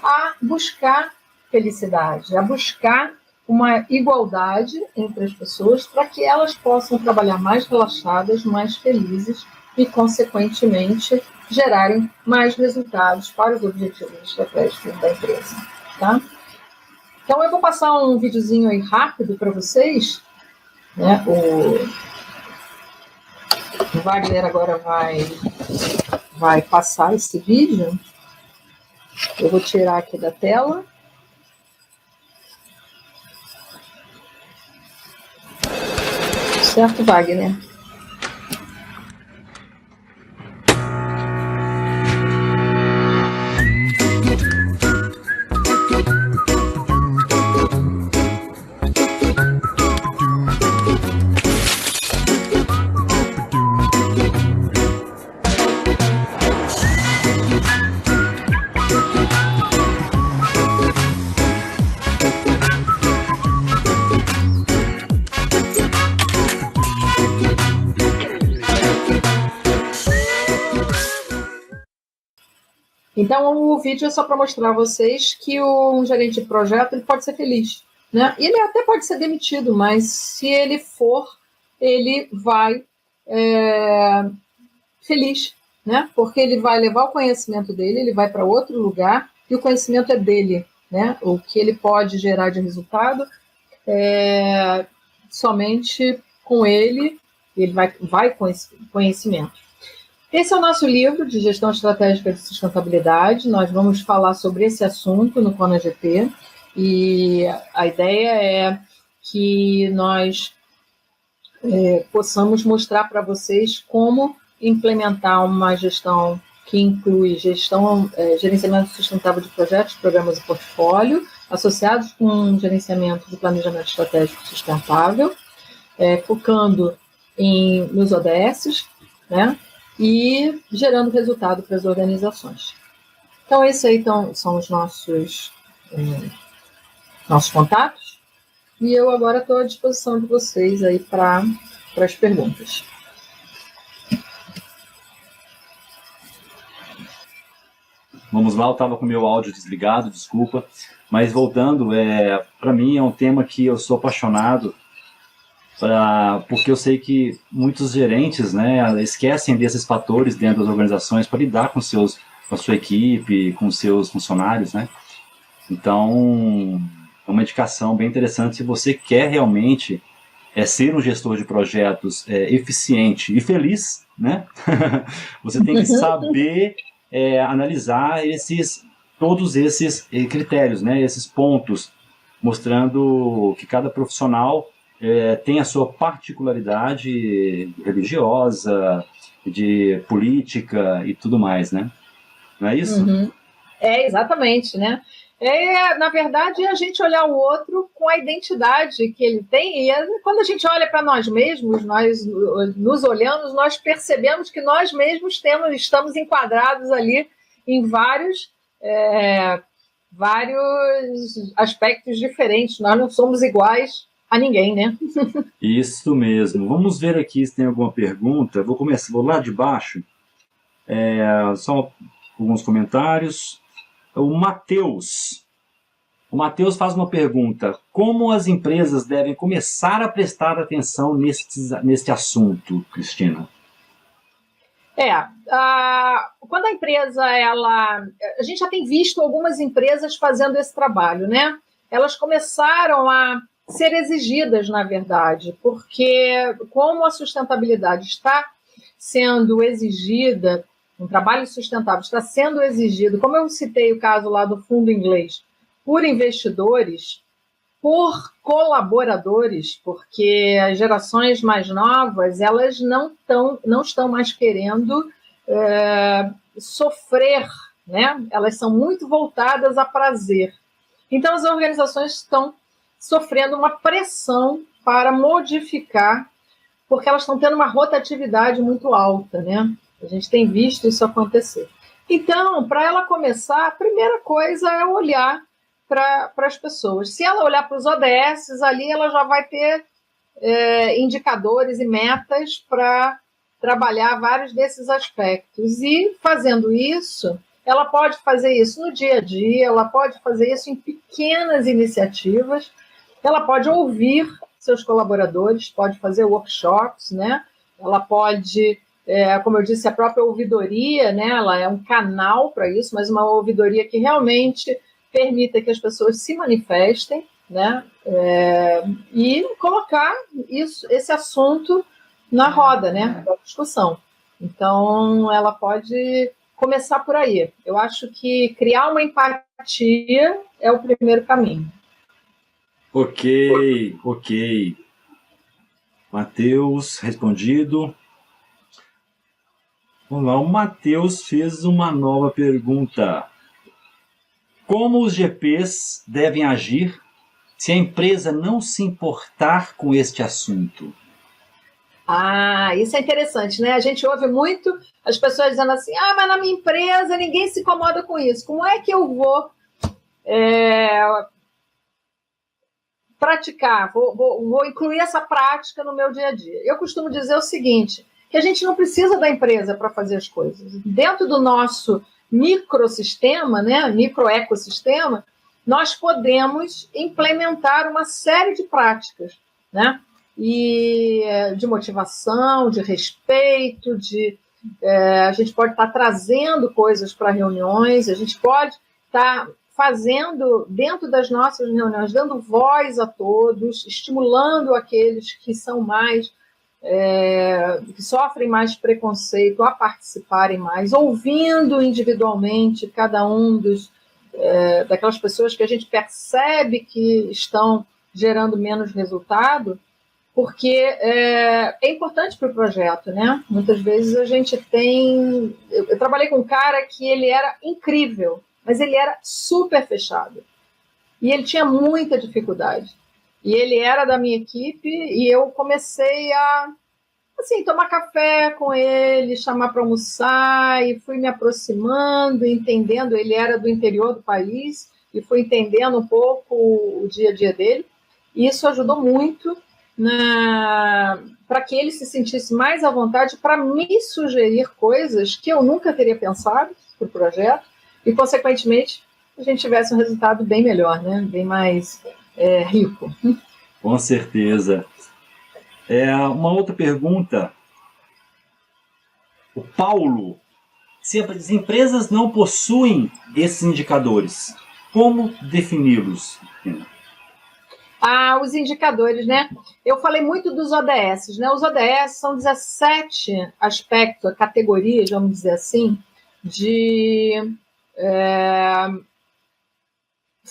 [SPEAKER 2] a buscar felicidade, a buscar uma igualdade entre as pessoas para que elas possam trabalhar mais relaxadas, mais felizes e, consequentemente, gerarem mais resultados para os objetivos estratégicos da empresa. Tá? Então, eu vou passar um videozinho aí rápido para vocês, né? O Wagner agora vai passar esse vídeo. Eu vou tirar aqui da tela. Certo, Wagner? Então, o vídeo é só para mostrar a vocês que um gerente de projeto ele pode ser feliz, né? Ele até pode ser demitido, mas se ele for, ele vai feliz, né? Porque ele vai levar o conhecimento dele, ele vai para outro lugar e o conhecimento é dele, né? O que ele pode gerar de resultado somente com ele vai com esse conhecimento. Esse é o nosso livro de gestão estratégica de sustentabilidade. Nós vamos falar sobre esse assunto no CONAGP e a ideia é que nós possamos mostrar para vocês como implementar uma gestão que inclui gerenciamento sustentável de projetos, programas e portfólio, associados com gerenciamento de planejamento estratégico sustentável, focando nos ODS, né? E gerando resultado para as organizações. Então, esses aí são os nossos contatos. E eu agora estou à disposição de vocês aí para as perguntas.
[SPEAKER 1] Vamos lá, eu estava com o meu áudio desligado, desculpa. Mas voltando, para mim é um tema que eu sou apaixonado porque eu sei que muitos gerentes, né, esquecem desses fatores dentro das organizações para lidar com a sua equipe, com seus funcionários, né? Então, é uma indicação bem interessante se você quer realmente ser um gestor de projetos eficiente e feliz, né? Você tem que saber analisar todos esses critérios, né? Esses pontos, mostrando que cada profissional tem a sua particularidade religiosa, de política e tudo mais, né? Não é isso?
[SPEAKER 2] Uhum. Exatamente, né? Na verdade, a gente olhar o outro com a identidade que ele tem, e quando a gente olha para nós mesmos, nós nos olhamos, nós percebemos que nós mesmos estamos enquadrados ali em vários aspectos diferentes, nós não somos iguais a ninguém, né?
[SPEAKER 1] Isso mesmo. Vamos ver aqui se tem alguma pergunta. Vou lá de baixo. Só alguns comentários. O Matheus faz uma pergunta: como as empresas devem começar a prestar atenção neste assunto, Cristina?
[SPEAKER 2] Quando a empresa, a gente já tem visto algumas empresas fazendo esse trabalho, né? Elas começaram a ser exigidas, na verdade, porque como a sustentabilidade está sendo exigida, um trabalho sustentável está sendo exigido, como eu citei o caso lá do fundo inglês, por investidores, por colaboradores, porque as gerações mais novas, elas não estão mais querendo sofrer, né? Elas são muito voltadas a prazer. Então, as organizações estão sofrendo uma pressão para modificar, porque elas estão tendo uma rotatividade muito alta, né? A gente tem visto isso acontecer. Então, para ela começar, a primeira coisa é olhar para as pessoas. Se ela olhar para os ODS, ali ela já vai ter indicadores e metas para trabalhar vários desses aspectos. E, fazendo isso, ela pode fazer isso no dia a dia, ela pode fazer isso em pequenas iniciativas, ela pode ouvir seus colaboradores, pode fazer workshops, né? Ela pode, como eu disse, a própria ouvidoria, né? Ela é um canal para isso, mas uma ouvidoria que realmente permita que as pessoas se manifestem, né? E colocar esse assunto na roda, né? Da discussão. Então, ela pode começar por aí. Eu acho que criar uma empatia é o primeiro caminho.
[SPEAKER 1] Ok. Matheus, respondido. Vamos lá, o Matheus fez uma nova pergunta. Como os GPs devem agir se a empresa não se importar com este assunto?
[SPEAKER 2] Isso é interessante, né? A gente ouve muito as pessoas dizendo assim, mas na minha empresa ninguém se incomoda com isso. Como é que eu vou praticar, vou incluir essa prática no meu dia a dia? Eu costumo dizer o seguinte, que a gente não precisa da empresa para fazer as coisas. Dentro do nosso microsistema, né, microecossistema, nós podemos implementar uma série de práticas, né? E de motivação, de respeito, a gente pode estar trazendo coisas para reuniões, a gente pode estar fazendo dentro das nossas reuniões, dando voz a todos, estimulando aqueles que são mais, que sofrem mais preconceito a participarem mais, ouvindo individualmente cada um daquelas pessoas que a gente percebe que estão gerando menos resultado, porque é importante para o projeto, né? Muitas vezes a gente tem... Eu trabalhei com um cara que ele era incrível, mas ele era super fechado. E ele tinha muita dificuldade. E ele era da minha equipe e eu comecei a tomar café com ele, chamar para almoçar, e fui me aproximando, entendendo. Ele era do interior do país e fui entendendo um pouco o dia a dia dele. E isso ajudou muito para que ele se sentisse mais à vontade para me sugerir coisas que eu nunca teria pensado para o projeto e, consequentemente, a gente tivesse um resultado bem melhor, né? Bem mais rico.
[SPEAKER 1] Com certeza. Uma outra pergunta. O Paulo, se as empresas não possuem esses indicadores, como defini-los?
[SPEAKER 2] Os indicadores, né? Eu falei muito dos ODS, né? Os ODS são 17 aspectos, categorias, vamos dizer assim, de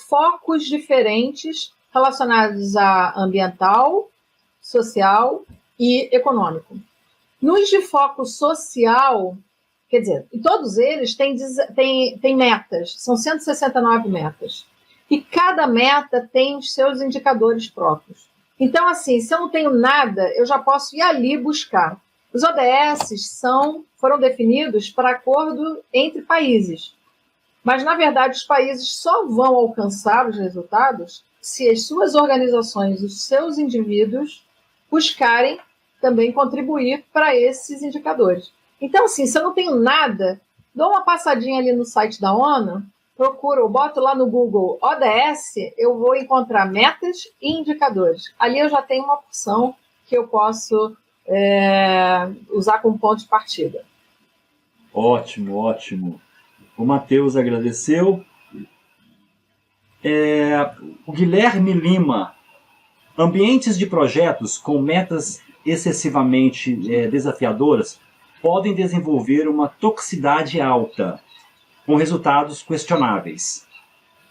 [SPEAKER 2] focos diferentes relacionados a ambiental, social e econômico. Nos de foco social, quer dizer, todos eles têm metas, são 169 metas. E cada meta tem os seus indicadores próprios. Então, assim, se eu não tenho nada, eu já posso ir ali buscar. Os ODS foram definidos para acordo entre países. Mas, na verdade, os países só vão alcançar os resultados se as suas organizações, os seus indivíduos, buscarem também contribuir para esses indicadores. Então, assim, se eu não tenho nada, dou uma passadinha ali no site da ONU, procuro, boto lá no Google ODS, eu vou encontrar metas e indicadores. Ali eu já tenho uma opção que eu posso usar como ponto de partida.
[SPEAKER 1] Ótimo, ótimo. O Matheus agradeceu. O Guilherme Lima. Ambientes de projetos com metas excessivamente desafiadoras podem desenvolver uma toxicidade alta, com resultados questionáveis.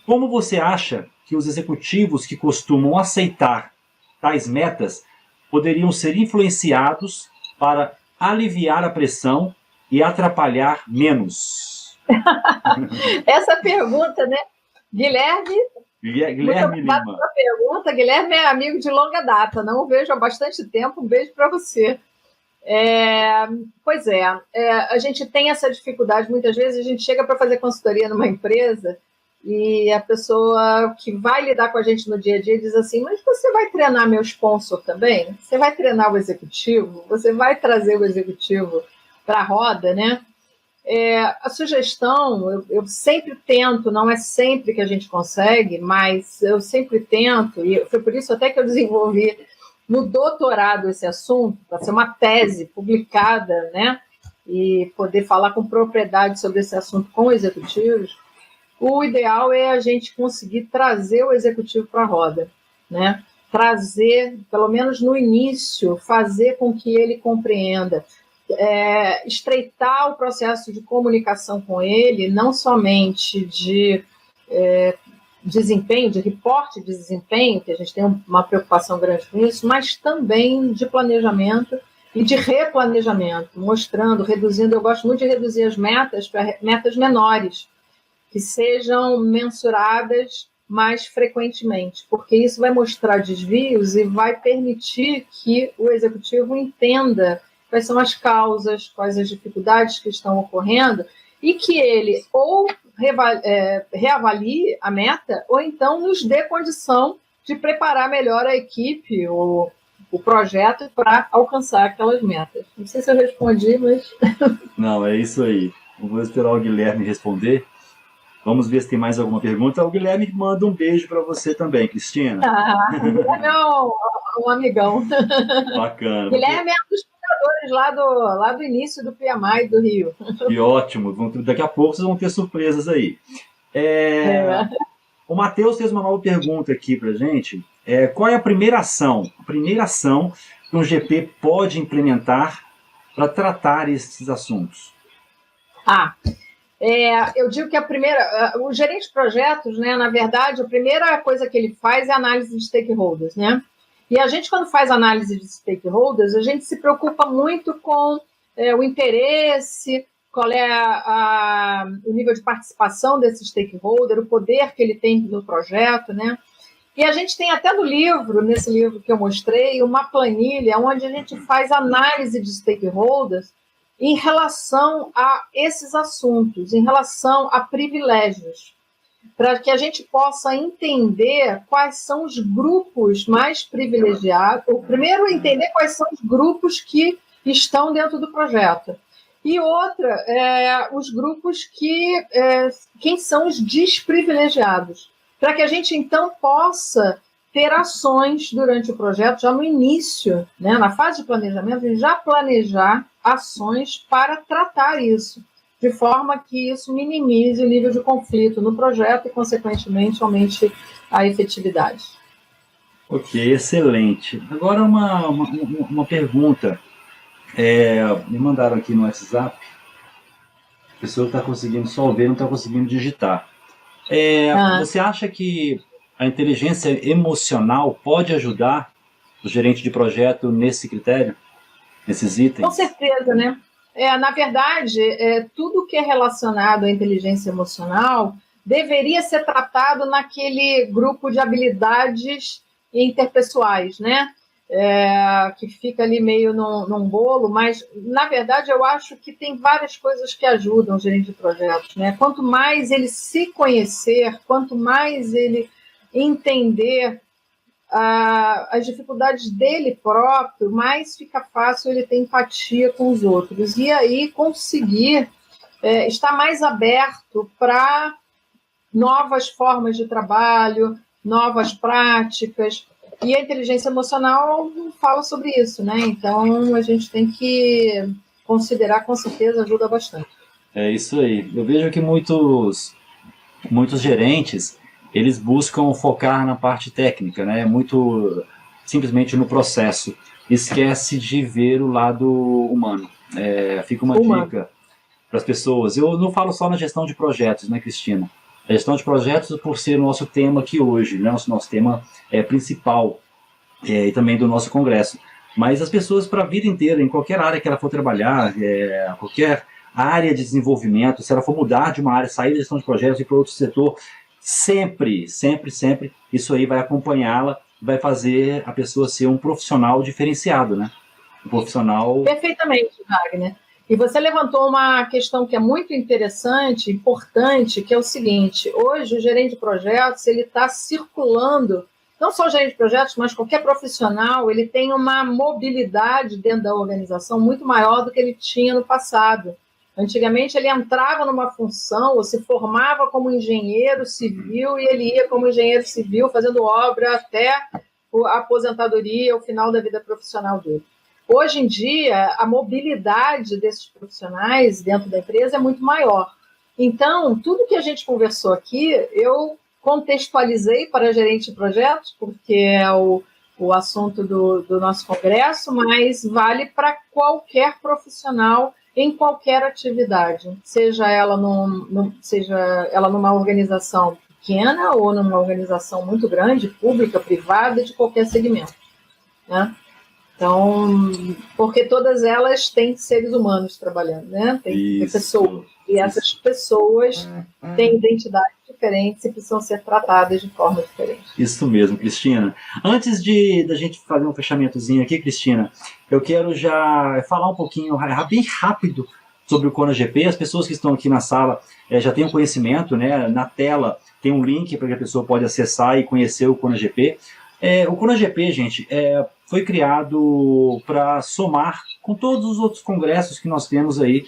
[SPEAKER 1] Como você acha que os executivos que costumam aceitar tais metas poderiam ser influenciados para aliviar a pressão e atrapalhar menos?
[SPEAKER 2] Essa pergunta, né? Guilherme
[SPEAKER 1] Lima.
[SPEAKER 2] Pela pergunta. Guilherme é amigo de longa data, não o vejo há bastante tempo. Um beijo para você. Pois é, a gente tem essa dificuldade, muitas vezes a gente chega para fazer consultoria numa empresa e a pessoa que vai lidar com a gente no dia a dia diz assim, mas você vai treinar meu sponsor também? Você vai treinar o executivo? Você vai trazer o executivo para a roda, né? A sugestão, eu sempre tento, não é sempre que a gente consegue, mas eu sempre tento, e foi por isso até que eu desenvolvi no doutorado esse assunto, para ser uma tese publicada, né, e poder falar com propriedade sobre esse assunto com executivos. O ideal é a gente conseguir trazer o executivo para a roda, né? Trazer, pelo menos no início, fazer com que ele compreenda, estreitar o processo de comunicação com ele, não somente de desempenho, de reporte de desempenho, que a gente tem uma preocupação grande com isso, mas também de planejamento e de replanejamento, mostrando, reduzindo, eu gosto muito de reduzir as metas para metas menores, que sejam mensuradas mais frequentemente, porque isso vai mostrar desvios e vai permitir que o executivo entenda quais são as causas, quais as dificuldades que estão ocorrendo, e que ele ou reavalie a meta, ou então nos dê condição de preparar melhor a equipe, o projeto, para alcançar aquelas metas. Não sei se eu respondi, mas...
[SPEAKER 1] Não, é isso aí. Eu vou esperar o Guilherme responder. Vamos ver se tem mais alguma pergunta. O Guilherme manda um beijo para você também, Cristina.
[SPEAKER 2] O Guilherme é um amigão.
[SPEAKER 1] Bacana.
[SPEAKER 2] Guilherme é um dos fundadores lá do início do PMI do Rio.
[SPEAKER 1] E ótimo. Daqui a pouco vocês vão ter surpresas aí. O Matheus fez uma nova pergunta aqui para a gente. Qual é a primeira ação que um GP pode implementar para tratar esses assuntos?
[SPEAKER 2] Eu digo que o gerente de projetos, né, na verdade, a primeira coisa que ele faz é análise de stakeholders, né? E a gente, quando faz análise de stakeholders, a gente se preocupa muito com o interesse, qual é o nível de participação desse stakeholder, o poder que ele tem no projeto, né? E a gente tem até nesse livro que eu mostrei, uma planilha onde a gente faz análise de stakeholders em relação a esses assuntos, em relação a privilégios, para que a gente possa entender quais são os grupos mais privilegiados. Primeiro, entender quais são os grupos que estão dentro do projeto. E outra, os grupos quem são os desprivilegiados, para que a gente, então, possa ter ações durante o projeto, já no início, né, na fase de planejamento, a gente já planejar ações para tratar isso, de forma que isso minimize o nível de conflito no projeto e, consequentemente, aumente a efetividade.
[SPEAKER 1] Ok, excelente. Agora uma pergunta. Me mandaram aqui no WhatsApp, a pessoa está conseguindo só ver, não está conseguindo digitar. Você acha que a inteligência emocional pode ajudar o gerente de projeto nesse critério, nesses itens?
[SPEAKER 2] Com certeza, né? Na verdade, tudo que é relacionado à inteligência emocional deveria ser tratado naquele grupo de habilidades interpessoais, né? Que fica ali meio num bolo, mas, na verdade, eu acho que tem várias coisas que ajudam o gerente de projetos, né? Quanto mais ele se conhecer, quanto mais ele entender as dificuldades dele próprio, mais fica fácil ele ter empatia com os outros. E aí conseguir estar mais aberto para novas formas de trabalho, novas práticas. E a inteligência emocional fala sobre isso, né? Então a gente tem que considerar, com certeza, ajuda bastante.
[SPEAKER 1] É isso aí. Eu vejo que muitos gerentes, eles buscam focar na parte técnica, né? Muito simplesmente no processo. Esquece de ver o lado humano. Fica uma dica para as pessoas. Eu não falo só na gestão de projetos, né, Cristina? A gestão de projetos, por ser o nosso tema aqui hoje, né? Nosso tema principal e também do nosso congresso. Mas as pessoas, para a vida inteira, em qualquer área que ela for trabalhar, qualquer área de desenvolvimento, se ela for mudar de uma área, sair da gestão de projetos e ir para outro setor, sempre, isso aí vai acompanhá-la, vai fazer a pessoa ser um profissional diferenciado, né? Um profissional...
[SPEAKER 2] Perfeitamente, Wagner. E você levantou uma questão que é muito interessante, importante, que é o seguinte: hoje o gerente de projetos, ele está circulando, não só o gerente de projetos, mas qualquer profissional, ele tem uma mobilidade dentro da organização muito maior do que ele tinha no passado. Antigamente, ele entrava numa função ou se formava como engenheiro civil e ele ia como engenheiro civil fazendo obra até a aposentadoria, o final da vida profissional dele. Hoje em dia, a mobilidade desses profissionais dentro da empresa é muito maior. Então, tudo que a gente conversou aqui, eu contextualizei para gerente de projetos, porque é o assunto do nosso congresso, mas vale para qualquer profissional em qualquer atividade, seja ela numa organização pequena ou numa organização muito grande, pública, privada, de qualquer segmento, né? Então, porque todas elas têm seres humanos trabalhando, né? Tem pessoas. E essas pessoas têm identidades diferentes e precisam ser tratadas de forma diferente.
[SPEAKER 1] Isso mesmo, Cristina. Antes da gente fazer um fechamentozinho aqui, Cristina, eu quero já falar um pouquinho, bem rápido, sobre o CONAGP. As pessoas que estão aqui na sala já têm um conhecimento, né? Na tela tem um link para que a pessoa pode acessar e conhecer o CONAGP. O CONAGP, gente, foi criado para somar com todos os outros congressos que nós temos aí,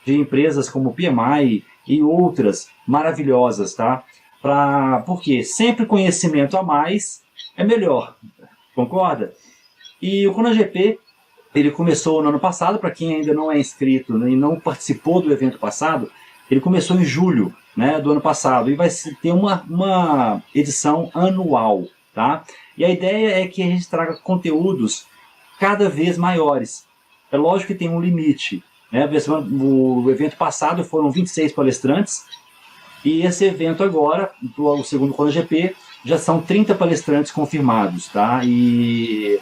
[SPEAKER 1] de empresas como PMI e outras maravilhosas, tá? Porque sempre conhecimento a mais é melhor, concorda? E o CONAGP, ele começou no ano passado, para quem ainda não é inscrito e não participou do evento passado, ele começou em julho, né, do ano passado, e vai ter uma edição anual, tá? E a ideia é que a gente traga conteúdos cada vez maiores. É lógico que tem um limite, né? O evento passado foram 26 palestrantes, e esse evento agora, o segundo CONAGP, já são 30 palestrantes confirmados, tá? E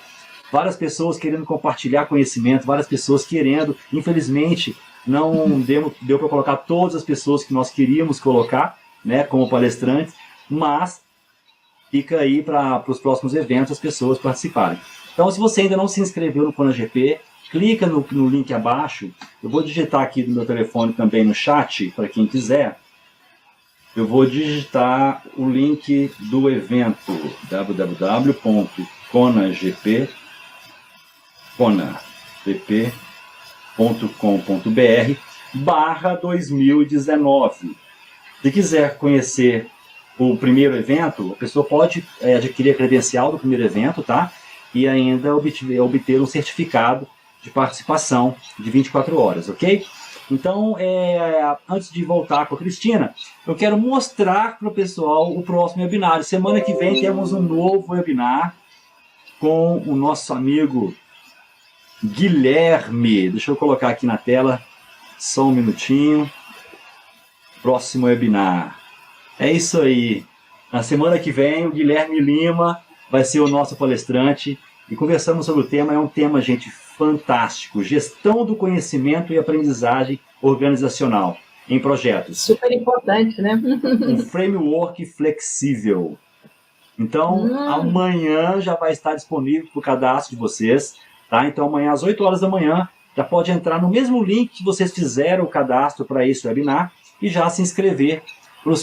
[SPEAKER 1] várias pessoas querendo compartilhar conhecimento, várias pessoas querendo, infelizmente, não deu para colocar todas as pessoas que nós queríamos colocar, né, como palestrantes, mas fica aí para os próximos eventos as pessoas participarem. Então, se você ainda não se inscreveu no CONAGP, clica no link abaixo. Eu vou digitar aqui no meu telefone também no chat, para quem quiser. Eu vou digitar o link do evento, www.conagp.com.br/2019. Se quiser conhecer o primeiro evento, a pessoa pode adquirir a credencial do primeiro evento, tá? E ainda obter um certificado de participação de 24 horas, ok? Então, antes de voltar com a Cristina, eu quero mostrar para o pessoal o próximo webinar. Semana que vem temos um novo webinar com o nosso amigo Guilherme. Deixa eu colocar aqui na tela, só um minutinho. Próximo webinar. É isso aí. Na semana que vem, o Guilherme Lima vai ser o nosso palestrante e conversamos sobre o tema. É um tema, gente, fantástico. Gestão do conhecimento e aprendizagem organizacional em projetos.
[SPEAKER 2] Super importante, né?
[SPEAKER 1] Um framework flexível. Então, amanhã já vai estar disponível para o cadastro de vocês. Tá? Então, amanhã às 8 horas da manhã, já pode entrar no mesmo link que vocês fizeram o cadastro para esse webinar e já se inscrever para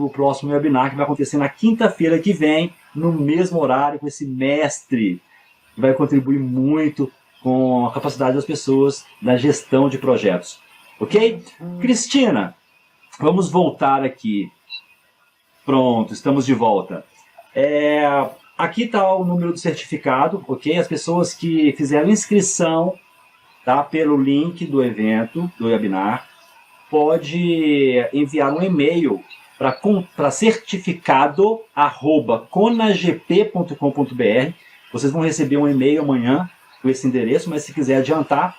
[SPEAKER 1] o próximo webinar que vai acontecer na quinta-feira que vem, no mesmo horário, com esse mestre que vai contribuir muito com a capacidade das pessoas na gestão de projetos. Ok? Cristina, vamos voltar aqui. Pronto, estamos de volta. Aqui está o número do certificado, ok? As pessoas que fizeram inscrição, tá, pelo link do evento, do webinar, pode enviar um e-mail para certificado@conagp.com.br. Vocês vão receber um e-mail amanhã com esse endereço, mas se quiser adiantar,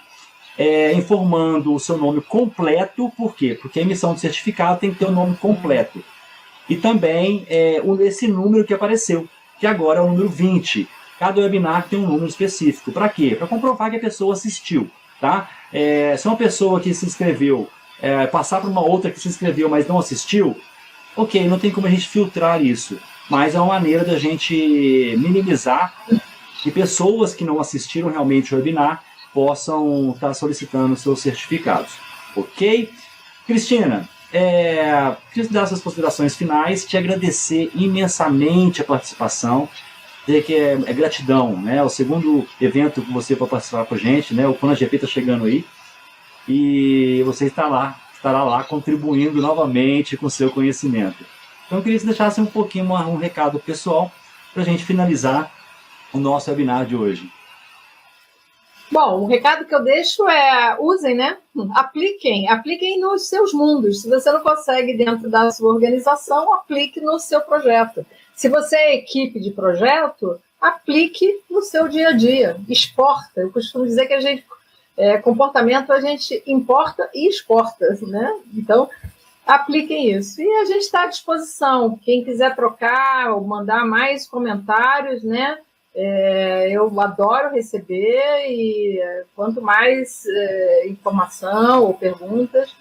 [SPEAKER 1] informando o seu nome completo. Por quê? Porque a emissão de certificado tem que ter o nome completo. E também esse número que apareceu, que agora é o número 20. Cada webinar tem um número específico. Para quê? Para comprovar que a pessoa assistiu. Tá? Se uma pessoa que se inscreveu passar para uma outra que se inscreveu, mas não assistiu, ok, não tem como a gente filtrar isso. Mas é uma maneira da gente minimizar que pessoas que não assistiram realmente o webinar possam estar solicitando seus certificados. Ok? Cristina, queria dar suas considerações finais, te agradecer imensamente a participação, dizer que é gratidão, né? O segundo evento que você vai participar com a gente, né? O CONAGP está chegando aí, e você estará lá contribuindo novamente com o seu conhecimento. Então eu queria que você deixasse um pouquinho um recado pessoal para a gente finalizar o nosso webinar de hoje.
[SPEAKER 2] Bom, o recado que eu deixo usem, né? Apliquem nos seus mundos. Se você não consegue dentro da sua organização, aplique no seu projeto. Se você é equipe de projeto, aplique no seu dia a dia. Exporta. Eu costumo dizer que comportamento a gente importa e exporta, né? Então, apliquem isso. E a gente está à disposição. Quem quiser trocar ou mandar mais comentários, né? Eu adoro receber e quanto mais informação ou perguntas,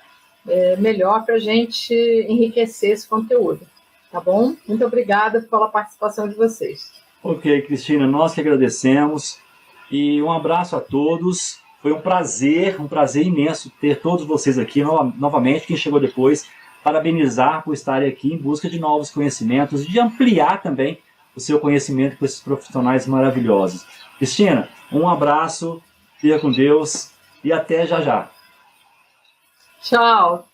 [SPEAKER 2] melhor para a gente enriquecer esse conteúdo. Tá bom? Muito obrigada pela participação de vocês.
[SPEAKER 1] Ok, Cristina, nós que agradecemos. E um abraço a todos. Foi um prazer imenso ter todos vocês aqui novamente. Quem chegou depois, parabenizar por estarem aqui em busca de novos conhecimentos e de ampliar também o seu conhecimento com esses profissionais maravilhosos. Cristina, um abraço, fica com Deus e até já já.
[SPEAKER 2] Tchau.